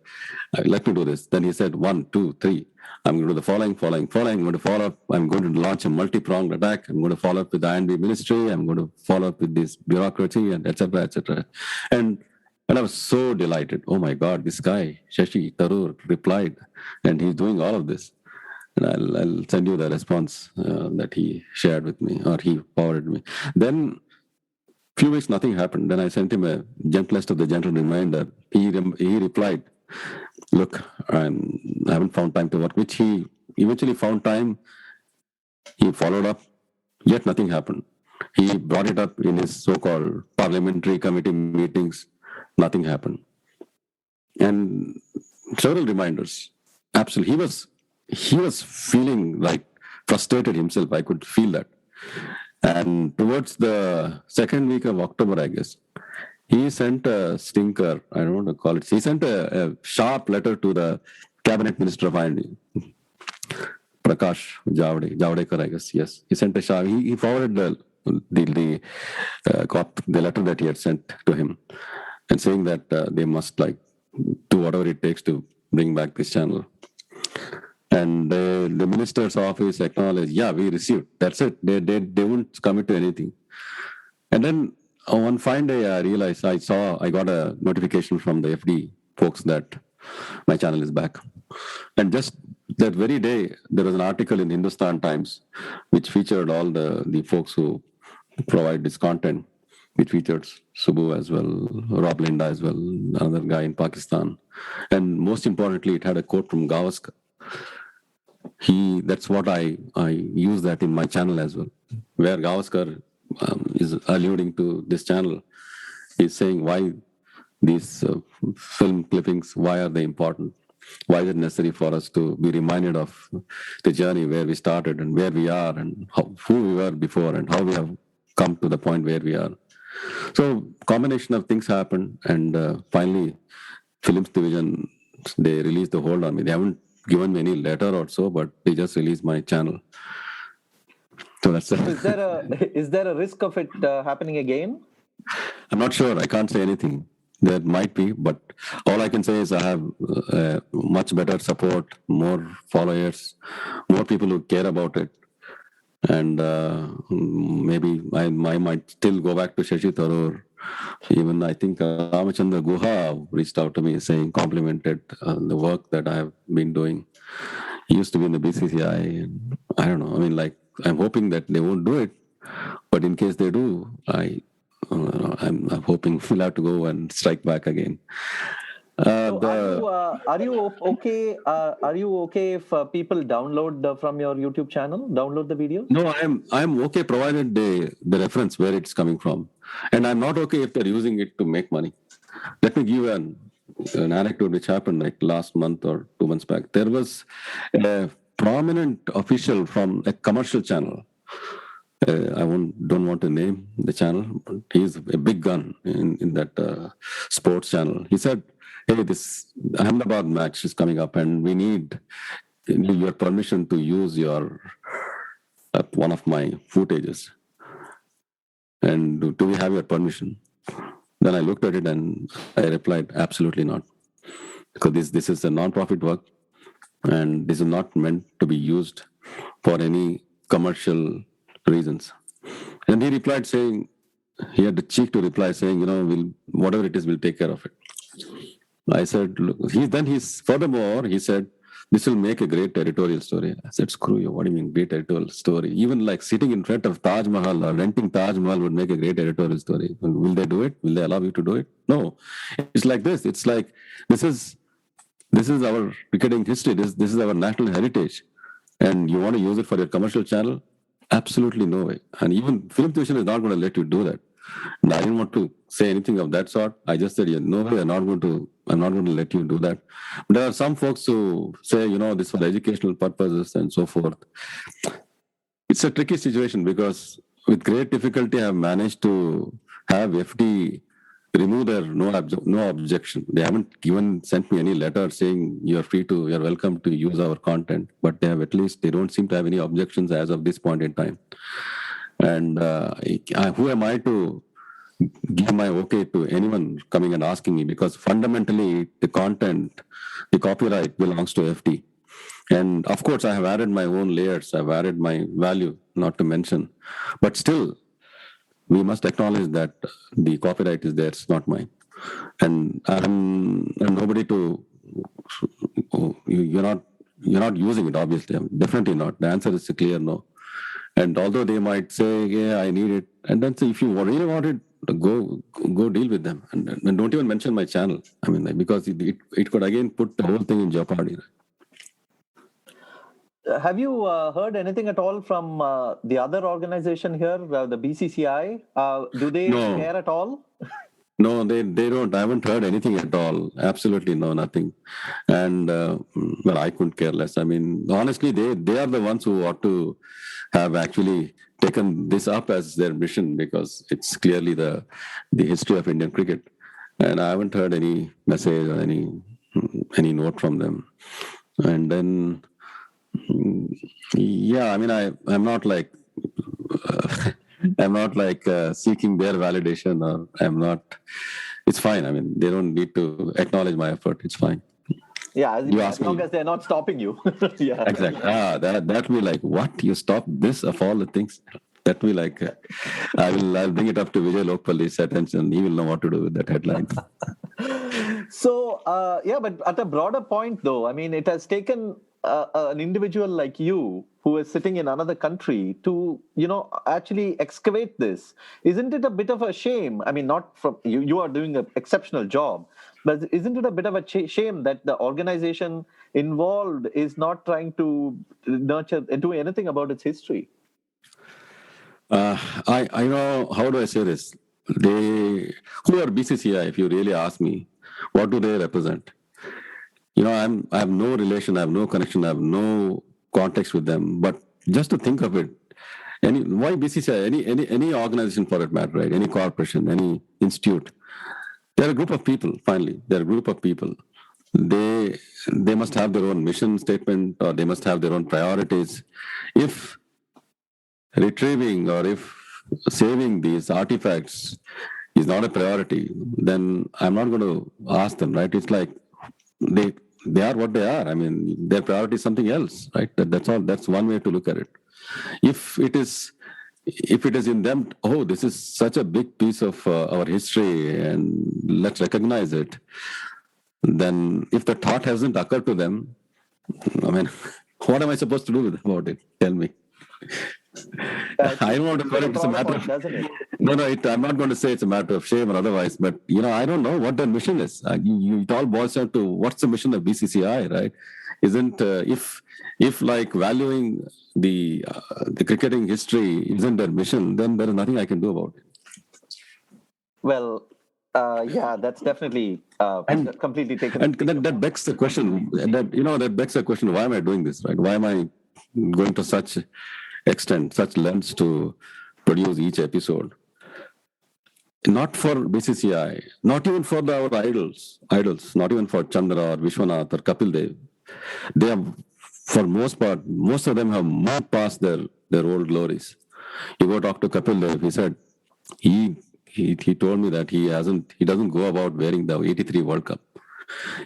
let me do this. Then he said, 1, 2, 3. I'm going to do the following. I'm going to follow up. I'm going to launch a multi-pronged attack. I'm going to follow up with the INB ministry. I'm going to follow up with this bureaucracy and etc. etc. And I was so delighted. Oh my God, this guy, Shashi Tharoor, replied and he's doing all of this. And I'll send you the response that he shared with me or he forwarded me. Then few weeks, nothing happened. Then I sent him a gentlest of the gentle reminder. He replied, look, I haven't found time to work, which he eventually found time. He followed up, yet nothing happened. He brought it up in his so-called parliamentary committee meetings. Nothing happened. And several reminders. Absolutely. He was feeling like frustrated himself. I could feel that. And towards the second week of October, I guess, he sent a stinker, I don't want to call it, he sent a sharp letter to the cabinet minister of IND, Prakash Javadekar, I guess, yes. He sent a sharp, he forwarded the letter that he had sent to him and saying that they must do whatever it takes to bring back this channel. And the minister's office acknowledged, yeah, we received. That's it. They won't commit to anything. And then one fine day, I realized I got a notification from the FD folks that my channel is back. And just that very day, there was an article in Hindustan Times which featured all the folks who provide this content. which featured Subbu as well, Rob Linda as well, another guy in Pakistan. And most importantly, it had a quote from Gavaskar. That's what I use that in my channel as well, where Gavaskar is alluding to this channel. He's saying why these film clippings, why are they important? Why is it necessary for us to be reminded of the journey where we started and where we are and who we were before and how we have come to the point where we are. So combination of things happened, and finally, Films Division, they released the hold on me. They haven't given me any letter or so, but they just released my channel. So that's it. Is there a risk of it happening again? I'm not sure. I can't say anything. There might be, but all I can say is I have much better support, more followers, more people who care about it. And maybe I might still go back to Shashi Tharoor. Even I think Ramachandra Guha reached out to me saying, complimented the work that I have been doing. He used to be in the BCCI. And I don't know. I mean, like, I'm hoping that they won't do it. But in case they do, I'm hoping we'll have to go and strike back again. Are you okay? Are you okay if people download from your YouTube channel, download the video? No, I'm okay provided the reference where it's coming from, and I'm not okay if they're using it to make money. Let me give an anecdote which happened like last month or 2 months back. There was a prominent official from a commercial channel. I don't want to name the channel, but he's a big gun in that sports channel. He said, "Hey, this Ahmedabad match is coming up, and we need your permission to use your one of my footages. And do we have your permission?" Then I looked at it and I replied, "Absolutely not, because this is a non-profit work, and this is not meant to be used for any commercial reasons." And he replied saying, he had the cheek to reply saying, whatever it is, we'll take care of it. I said, look, furthermore, he said, "This will make a great editorial story." I said, "Screw you. What do you mean great editorial story? Even like sitting in front of Taj Mahal or renting Taj Mahal would make a great editorial story. Will they do it? Will they allow you to do it? No. It's like this. It's like, this is our cricketing history. This is our national heritage. And you want to use it for your commercial channel? Absolutely no way. And even Film Division is not going to let you do that." And I didn't want to say anything of that sort. I just said, no way, I'm not going to let you do that. But there are some folks who say, this for educational purposes and so forth. It's a tricky situation because with great difficulty, I've managed to have FD remove their no objection. They haven't sent me any letter saying you're welcome to use our content, but they don't seem to have any objections as of this point in time. And who am I to give my okay to anyone coming and asking me? Because fundamentally, the copyright belongs to FD. And of course, I have added my own layers. I've added my value, not to mention. But still, we must acknowledge that the copyright is theirs, not mine. And I'm nobody to. You're not using it, obviously. Definitely not. The answer is a clear no. And although they might say, "Yeah, I need it," and then say, if you really want it, go deal with them, and don't even mention my channel. I mean, because it could again put the whole thing in jeopardy. Have you heard anything at all from the other organization here, the BCCI? Do they care at all? No, they don't. I haven't heard anything at all. Absolutely no, nothing. And I couldn't care less. I mean, honestly, they are the ones who ought to have actually taken this up as their mission, because it's clearly the history of Indian cricket. And I haven't heard any message or any note from them. And then, yeah, I mean, I'm not like seeking their validation, or I'm not. It's fine. I mean, they don't need to acknowledge my effort. It's fine. Yeah, as long as they're not stopping you. Yeah, exactly. That will be like, what? You stop this of all the things? That will be like, I'll bring it up to Vijay Lokpalli's attention. He will know what to do with that headline. So, but at a broader point, though, I mean, it has taken an individual like you who is sitting in another country to, actually excavate this? Isn't it a bit of a shame? I mean, not from you, you are doing an exceptional job, but isn't it a bit of a shame that the organization involved is not trying to nurture, do anything about its history? I know, how do I say this? Who are BCCI, if you really ask me, what do they represent? I have no relation, I have no connection, I have no context with them. But just to think of it, why BCCI? Any organization for that matter, right? Any corporation, any institute. They're a group of people. Finally, they're a group of people. They must have their own mission statement, or they must have their own priorities. If retrieving or if saving these artifacts is not a priority, then I'm not going to ask them, right? It's like they are what they are. I mean, their priority is something else, right? That's all. That's one way to look at it. If it is in them, oh, this is such a big piece of our history, and let's recognize it. Then, if the thought hasn't occurred to them, I mean, what am I supposed to do about it? Tell me. I don't want to call it. It's a matter of, doesn't it? No, I'm not going to say it's a matter of shame or otherwise, but I don't know what their mission is. It all boils down to what's the mission of BCCI, right? Isn't if like valuing the cricketing history isn't their mission, then there is nothing I can do about it. Well, yeah, that's definitely completely taken. And that begs the question. That begs the question: why am I doing this? Right? Why am I going to such extent, such lengths to produce each episode? Not for BCCI, not even for our idols, not even for Chandra or Viswanath or Kapil Dev. They have, for most part, most of them have moved past their old glories. You go talk to Kapil Dev, he said, he told me that he doesn't go about wearing the 83 World Cup.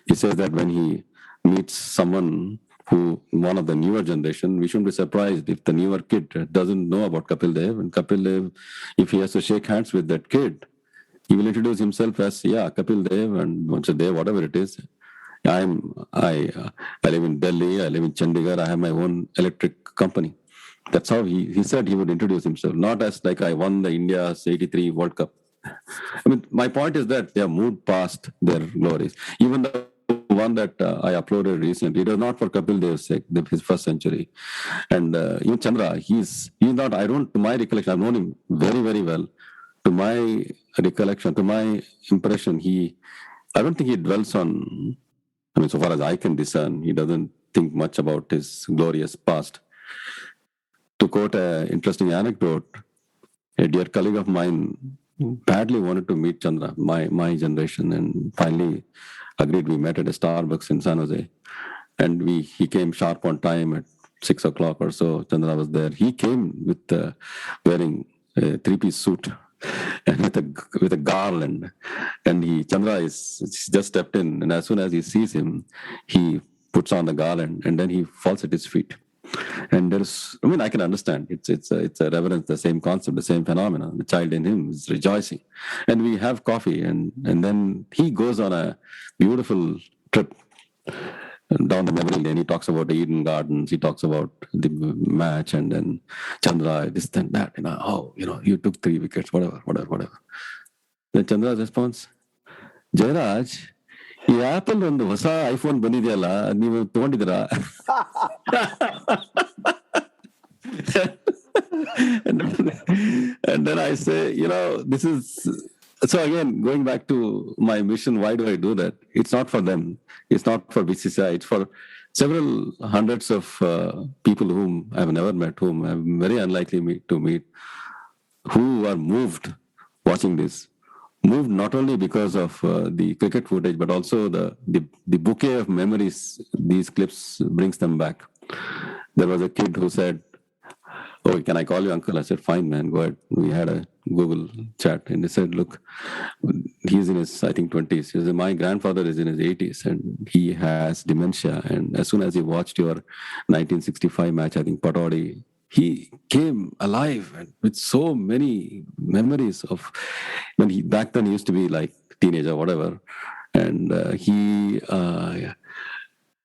He says that when he meets someone one of the newer generation, we shouldn't be surprised if the newer kid doesn't know about Kapil Dev. And Kapil Dev, if he has to shake hands with that kid, he will introduce himself as, Kapil Dev and Vancha Dev, whatever it is. I live in Delhi, I live in Chandigarh, I have my own electric company. That's how he said he would introduce himself, not as like I won the India's 83 World Cup. I mean, my point is that they have moved past their glories. Even the one that I uploaded recently, it was not for Kapil Dev's sake, his first century. And even Chandra, he's not, to my recollection, I've known him very, very well. To my recollection, to my impression, I don't think he dwells on, so far as I can discern, he doesn't think much about his glorious past. To quote an interesting anecdote, a dear colleague of mine badly wanted to meet Chandra, my generation, and finally agreed. We met at a Starbucks in San Jose, and he came sharp on time at 6 o'clock or so. Chandra was there. He came with wearing a three-piece suit and with a garland, and Chandra is just stepped in, and as soon as he sees him, he puts on the garland, and then he falls at his feet. And I can understand. It's a reverence, the same concept, the same phenomenon. The child in him is rejoicing, and we have coffee, and then he goes on a beautiful trip down the memory lane. He talks about the Eden Gardens. He talks about the match, and then Chandra, this and that. You took 3 wickets, whatever. Then Chandra's response, Jairaj, ಈ apple ಒಂದು ಹೊಸ iPhone ಬಂದಿದೆಯಲ್ಲ ನೀವು ತಗೊಂಡಿದ್ದೀರಾ? And then I say, this is so again going back to my mission. Why do I do that? It's not for them. It's not for BCCI. It's for several hundreds of people whom I've never met, whom I'm very unlikely to meet, who are moved watching this. Moved not only because of the cricket footage, but also the bouquet of memories these clips brings them back. There was a kid who said, "Oh, can I call you uncle?" I said, "Fine, man, go ahead." We had a Google chat, and he said, "Look, he's in his, I think, 20s. He said, my grandfather is in his 80s, and he has dementia. And as soon as he watched your 1965 match, I think Patodi, he came alive with so many memories of when back then he used to be like teenager, whatever. And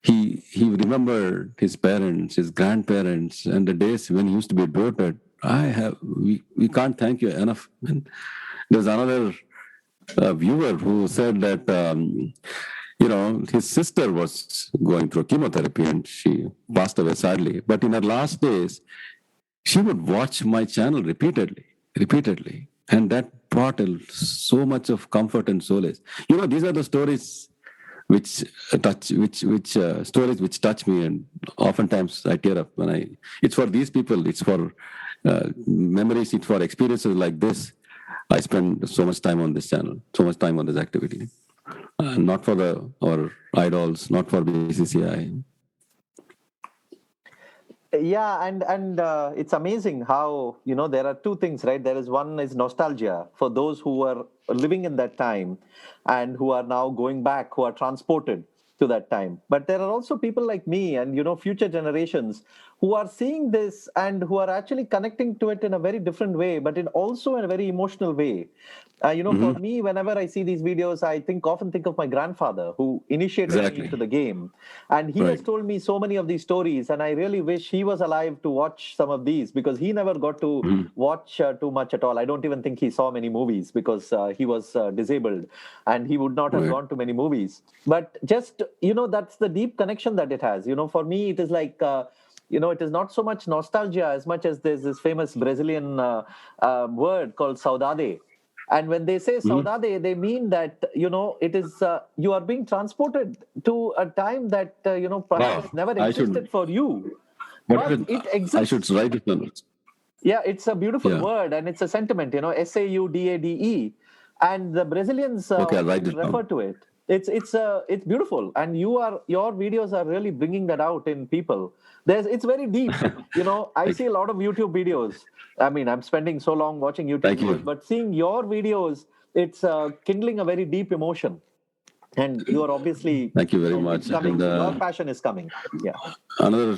he remembered his parents, his grandparents, and the days when he used to be doted. We can't thank you enough. And there's another viewer who said that his sister was going through chemotherapy and she passed away sadly. But in her last days, she would watch my channel repeatedly, and that brought so much of comfort and solace. These are the stories which stories which touch me, and oftentimes I tear up when I. It's for these people. It's for memories. It's for experiences like this. I spend so much time on this channel, so much time on this activity. Not for our idols, not for BCCI. Yeah, and it's amazing how there are two things, right? There is one is nostalgia for those who were living in that time and who are now going back, who are transported to that time. But there are also people like me and future generations who are seeing this and who are actually connecting to it in a very different way, but also in a very emotional way. For me, whenever I see these videos, I often think of my grandfather who initiated me into the game. And he has told me so many of these stories. And I really wish he was alive to watch some of these, because he never got to watch too much at all. I don't even think he saw many movies because he was disabled and he would not have gone to many movies. But just, that's the deep connection that it has. For me, it is like, it is not so much nostalgia as much as there's this famous Brazilian word called saudade. And when they say saudade, they mean that, it is, you are being transported to a time that, perhaps never existed for you. But it exists. I should write it down. Yeah, it's a beautiful word and it's a sentiment, saudade. And the Brazilians refer to it. It's beautiful, and your videos are really bringing that out in people. It's very deep. I see a lot of YouTube videos. I mean, I'm spending so long watching YouTube videos, but seeing your videos, it's kindling a very deep emotion. And you are obviously thank you very much. And, your passion is coming. There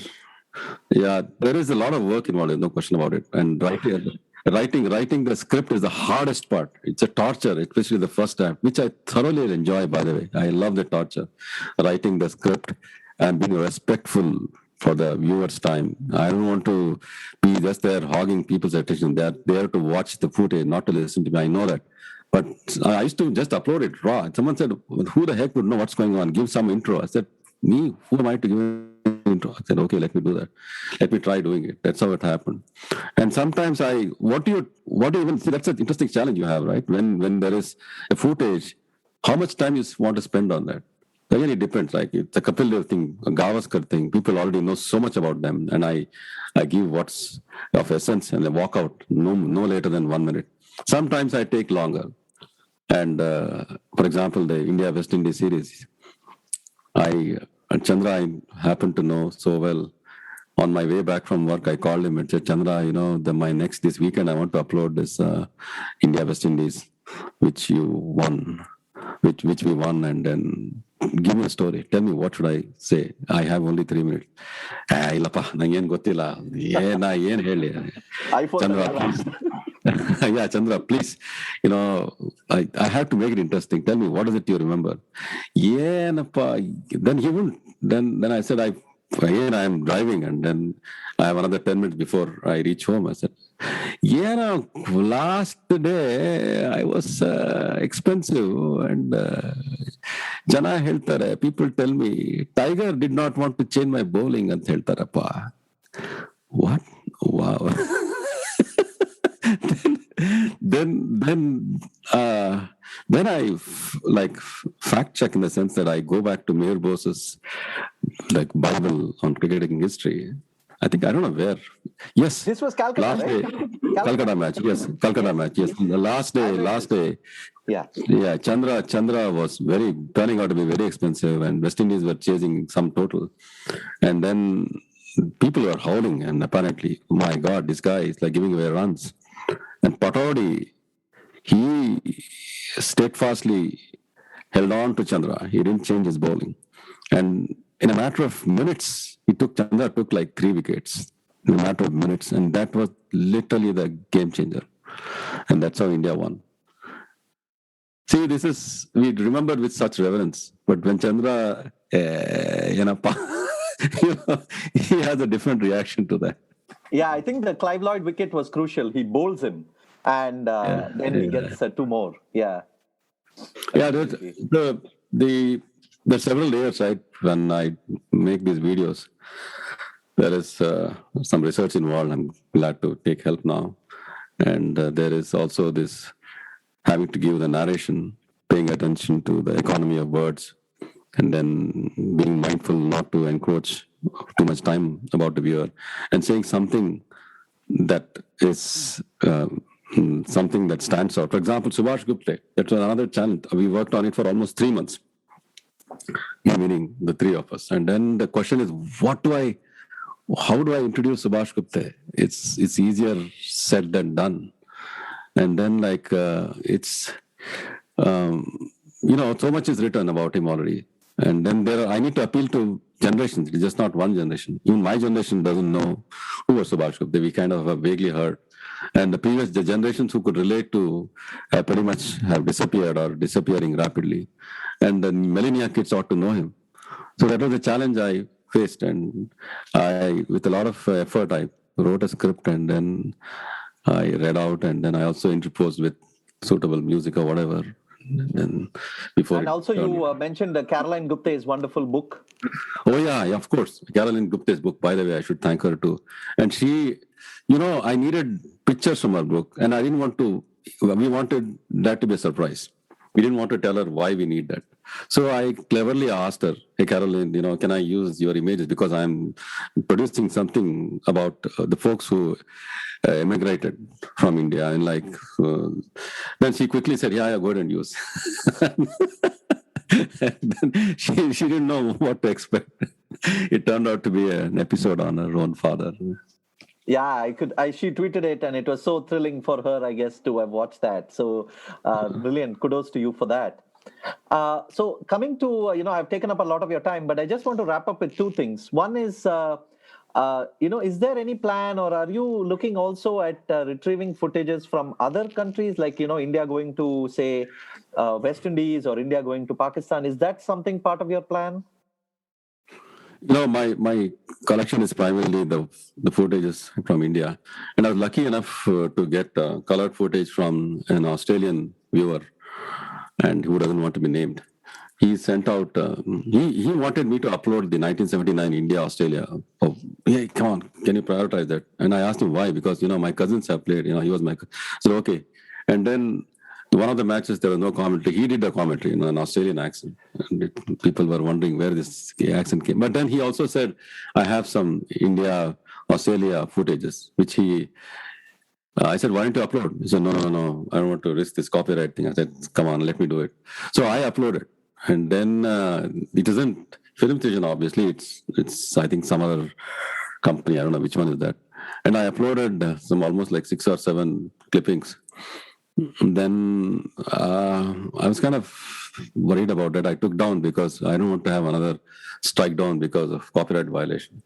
is a lot of work involved. There's no question about it. And writing the script is the hardest part. It's a torture, especially the first time, which I thoroughly enjoy, by the way. I love the torture, writing the script and being respectful for the viewer's time. I don't want to be just there hogging people's attention. They're there to watch the footage, not to listen to me. I know that. But I used to just upload it raw. Someone said, who the heck would know what's going on? Give some intro. I said, me? Who am I to give an intro? I said, okay, let me do that. Let me try doing it. That's how it happened. And sometimes what do you even see? That's an interesting challenge you have, right? When there is a footage, how much time you want to spend on that? Again, it depends. Like it's a Kapil Dev thing, a Gavaskar thing. People already know so much about them, and I give what's of essence, and they walk out no later than 1 minute. Sometimes I take longer. And for example, the India West Indies series, Chandra, I happen to know so well. On my way back from work, I called him and said, Chandra, this weekend I want to upload this India West Indies, which you won, which we won, and then give me a story. Tell me, what should I say? I have only 3 minutes. Illappa, nangen gottilla. Yen heli. Chandra, please. Yeah, Chandra, please. I have to make it interesting. Tell me, what is it you remember? Then he wouldn't. Then I said, I am driving, and then I have another 10 minutes before I reach home. I said, last day I was expensive, and Jana heltare. People tell me, Tiger did not want to change my bowling and heltarappa. What? Wow. then I fact check, in the sense that I go back to Mayor Bose's Bible on cricketing history. I don't know where. Yes, this was Calcutta, last right? Day, Calcutta match. Yes, Calcutta match. Yes, the last day. Yeah. Chandra was turning out to be very expensive, and West Indies were chasing some total, and then people were howling, and apparently, oh my God, this guy is giving away runs. And Pataudi, he steadfastly held on to Chandra. He didn't change his bowling. And in a matter of minutes, Chandra took 3 wickets in a matter of minutes. And that was literally the game changer. And that's how India won. See, this is, we remember with such reverence. But when Chandra, he has a different reaction to that. Yeah, I think the Clive Lloyd wicket was crucial. He bowls him, and Yeah, then he gets two more. Yeah, yeah. absolutely. The there's several layers, right? When I make these videos, there is some research involved. I'm glad to take help now, and there is also this having to give the narration, paying attention to the economy of words, and then being mindful not to encroach too much time about the viewer, and saying something that is something that stands out. For example, Subhash Gupte, that was another challenge. We worked on it for almost 3 months, meaning the three of us. And then the question is, how do I introduce Subhash Gupte? It's easier said than done. And then it's, so much is written about him already. And then I need to appeal to generations. It's just not one generation. Even my generation doesn't know who was Subhash Gupta. We kind of have vaguely heard. And the generations who could relate to pretty much have disappeared or disappearing rapidly. And the millennia kids ought to know him. So that was a challenge I faced. And with a lot of effort, I wrote a script and then I read out, and then I also interposed with suitable music or whatever. And then before And also, you mentioned Caroline Gupte's wonderful book. Oh, yeah, of course. Caroline Gupta's book, by the way, I should thank her too. And she, I needed pictures from her book, and I didn't want to, we wanted that to be a surprise. We didn't want to tell her why we need that. So I cleverly asked her, hey, Caroline, can I use your images? Because I'm producing something about the folks who emigrated from India. And then she quickly said, yeah, go ahead and use. And then she didn't know what to expect. It turned out to be an episode on her own father. Yeah, she tweeted it, and it was so thrilling for her, I guess, to have watched that. So brilliant. Kudos to you for that. So coming to, I've taken up a lot of your time, but I just want to wrap up with two things. One is, is there any plan, or are you looking also at retrieving footages from other countries, like, India going to, say, West Indies, or India going to Pakistan? Is that something part of your plan? My collection is primarily the footages from India. And I was lucky enough to get colored footage from an Australian viewer, and who doesn't want to be named. He sent out, he wanted me to upload the 1979 India-Australia. Oh, hey, come on, can you prioritize that? And I asked him why, because, my cousins have played, he was my, so okay. And then one of the matches, there was no commentary. He did the commentary in an Australian accent. And people were wondering where this accent came. But then he also said, I have some India-Australia footages, which I said, why don't you upload? He said, no, I don't want to risk this copyright thing. I said, come on, let me do it. So I uploaded. And then it isn't Film Station, obviously. It's I think some other company. I don't know which one is that. And I uploaded some almost like 6 or 7 clippings. Then I was kind of worried about that. I took down because I don't want to have another strike down because of copyright violation.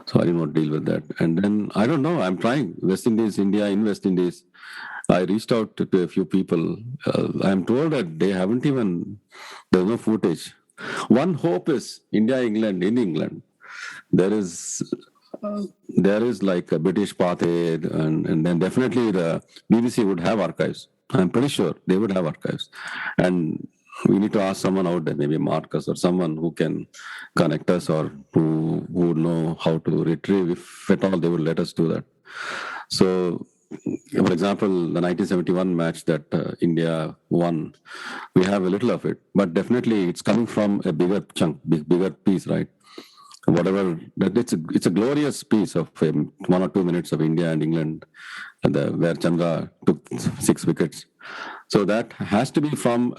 So I didn't want to deal with that. And then, I don't know, I'm trying. West Indies, India, in West Indies. I reached out to a few people. I'm told that they haven't even, there's no footage. One hope is India, England, in England. There is like a British Pathe, and then definitely the BBC would have archives. I'm pretty sure they would have archives. And we need to ask someone out there, maybe Marcus or someone who can connect us, or who would know how to retrieve, if at all they would let us do that. So, for example, the 1971 match that India won, we have a little of it, but definitely it's coming from a bigger chunk, bigger piece, right? Whatever, that it's a glorious piece of 1 or 2 minutes of India and England, where Chandra took 6 wickets. So that has to be from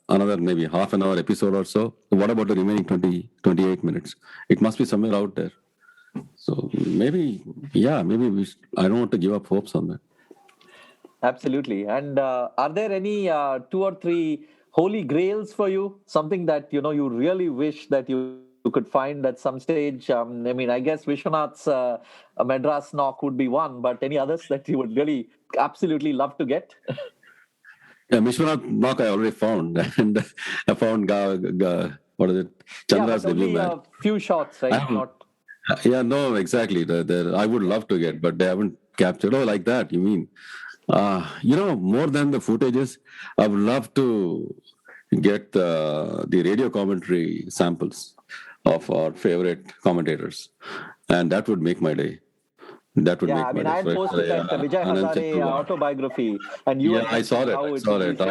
another maybe half an hour episode or so. What about the remaining 28 minutes? It must be somewhere out there. So maybe I don't want to give up hopes on that. Absolutely. And are there any 2 or 3 holy grails for you? Something that, you really wish that you could find at some stage? I guess Viswanath's Madras knock would be one, but any others that you would really absolutely love to get? Yeah, Viswanath knock I already found, and I found what is it? Chandra's but debut only match. a few shots, I right? haven't. Not. Yeah, no, exactly. I would love to get, but they haven't captured. Oh, like that, you mean? More than the footages, I would love to get the radio commentary samples of our favorite commentators, and that would make my day. That would Yeah, make I my mean, day. I had So posted that Vijay Anand Hazare Chandragupta. autobiography, and you Yeah, had I saw mentioned that. how I it saw would be that. so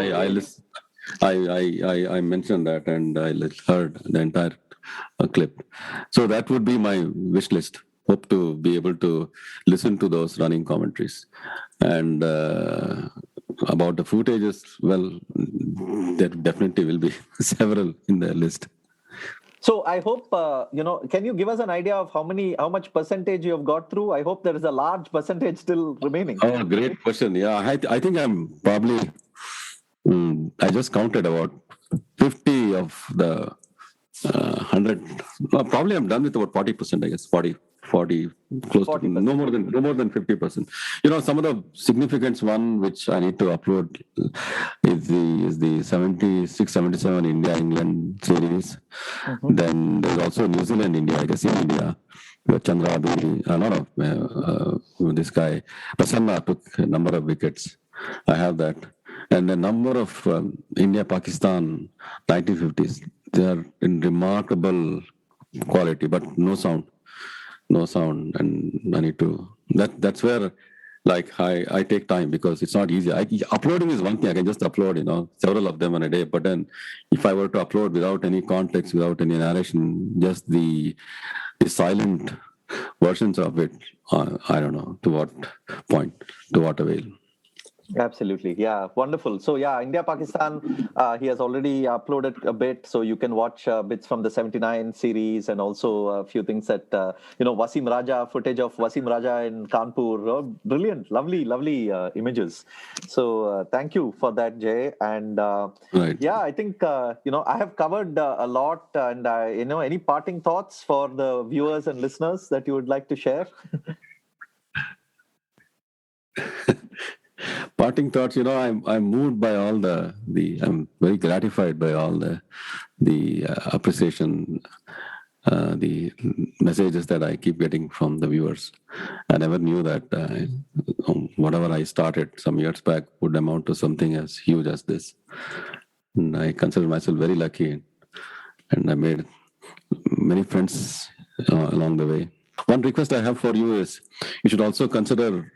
great. I mentioned that, and heard the entire clip. So that would be my wish list. Hope to be able to listen to those running commentaries. And about the footages, well, there definitely will be several in the list. So I hope can you give us an idea of how much percentage you have got through? I hope there is a large percentage still remaining. Oh, great question. Yeah, I think I'm probably, I just counted about 50 of the 100. Probably I'm done with about 40%, I guess. 40, close to 40%. no more than 50%. Some of the significant one which I need to upload is the 76, 77 India England series. Mm-hmm. Then there's also New Zealand India, I guess in India, where Chandra, this guy Prasanna took a number of wickets. I have that, and a number of India Pakistan 1950s. They are in remarkable quality, but no sound, and I need to. That's where, like, I take time because it's not easy. Uploading is one thing. I can just upload, several of them in a day. But then, if I were to upload without any context, without any narration, just the silent versions of it, I don't know to what point, to what avail. Absolutely. Yeah. Wonderful. So yeah, India, Pakistan, he has already uploaded a bit. So you can watch bits from the 79 series and also a few things that, Wasim Raja, footage of Wasim Raja in Kanpur. Brilliant. Lovely images. So thank you for that, Jay. And Right. yeah, I think, I have covered a lot. And, any parting thoughts for the viewers and listeners that you would like to share? Parting thoughts. I'm moved by all the. I'm very gratified by all the appreciation, the messages that I keep getting from the viewers. I never knew that whatever I started some years back would amount to something as huge as this. And I consider myself very lucky, and I made many friends along the way. One request I have for you is you should also consider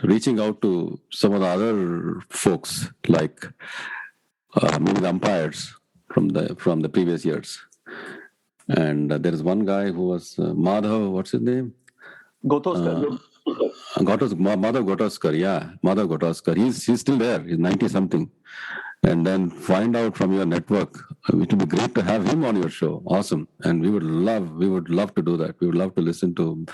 reaching out to some of the other folks, like maybe the umpires from the previous years. And there is one guy who was Madhav. What's his name? Gothoskar. Madhav Gotoskar. Yeah, Madhav Gotoskar. He's still there. He's 90 something. And then find out from your network. It would be great to have him on your show. Awesome. And we would love to do that. We would love to listen to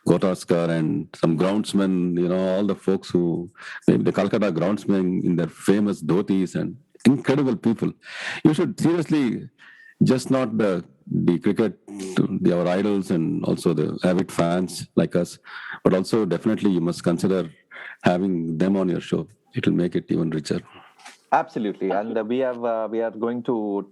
Gotoskar and some groundsmen, all the folks who, maybe the Calcutta groundsmen in their famous dhotis, and incredible people. You should seriously, just not the cricket, our idols, and also the avid fans like us, but also definitely you must consider having them on your show. It will make it even richer. Absolutely, and we are going to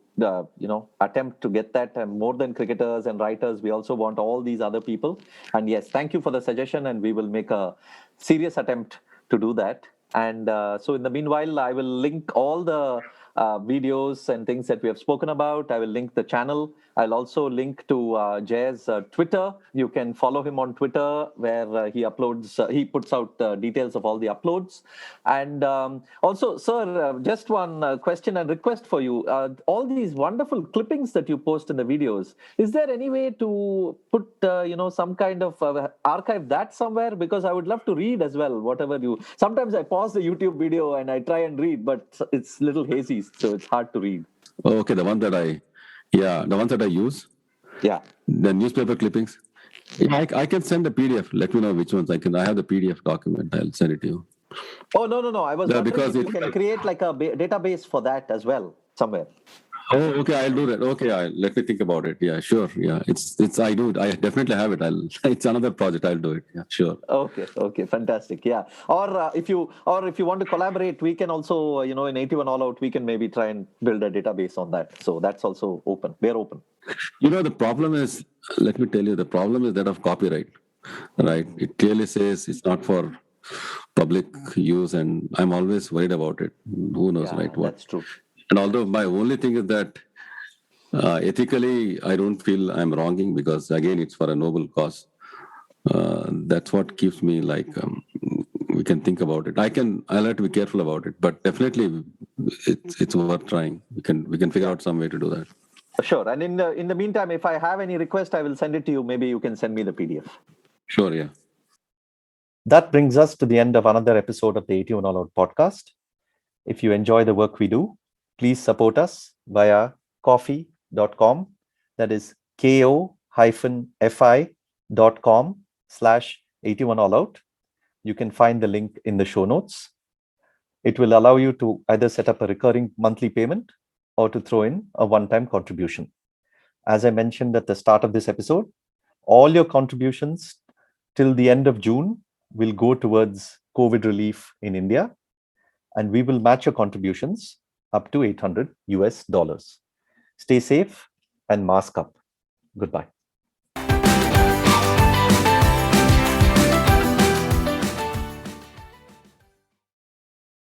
attempt to get that. And more than cricketers and writers, we also want all these other people. And yes, thank you for the suggestion, and we will make a serious attempt to do that. And so, in the meanwhile, I will link all the videos and things that we have spoken about. I will link the channel. I'll also link to Jay's Twitter. You can follow him on Twitter, where he puts out details of all the uploads. And also, sir, just one question and request for you. All these wonderful clippings that you post in the videos, is there any way to put, some kind of archive that somewhere? Because I would love to read as well, whatever you. Sometimes I pause the YouTube video and I try and read, but it's a little hazy, so it's hard to read. Okay, the ones that I use. Yeah. The newspaper clippings. Yeah, I can send a PDF. Let me know which ones I can. I have the PDF document. I'll send it to you. Oh, no. I was wondering if you can create like a database for that as well somewhere. Oh, okay, I'll do that. Okay, let me think about it. Yeah, sure. Yeah, it's I do it. I definitely have it. It's another project. I'll do it. Yeah, sure. Okay, fantastic. Yeah. Or if you want to collaborate, we can also, in 81 All Out, we can maybe try and build a database on that. So that's also open. We're open. The problem is, let me tell you, the problem is that of copyright, right? It clearly says it's not for public use, and I'm always worried about it. Who knows, Yeah, right? What? that's true. And although my only thing is that ethically, I don't feel I'm wronging because again, it's for a noble cause. That's what keeps me like. We can think about it. I'll have to be careful about it, but definitely, it's worth trying. We can figure out some way to do that. Sure. And in the meantime, if I have any request, I will send it to you. Maybe you can send me the PDF. Sure, yeah. That brings us to the end of another episode of the 81 All Out podcast. If you enjoy the work we do, please support us via coffee.com. That is ko-fi.com/81 All Out. You can find the link in the show notes. It will allow you to either set up a recurring monthly payment or to throw in a one-time contribution. As I mentioned at the start of this episode, all your contributions till the end of June will go towards COVID relief in India, and we will match your contributions up to $800. Stay safe and mask up. Goodbye.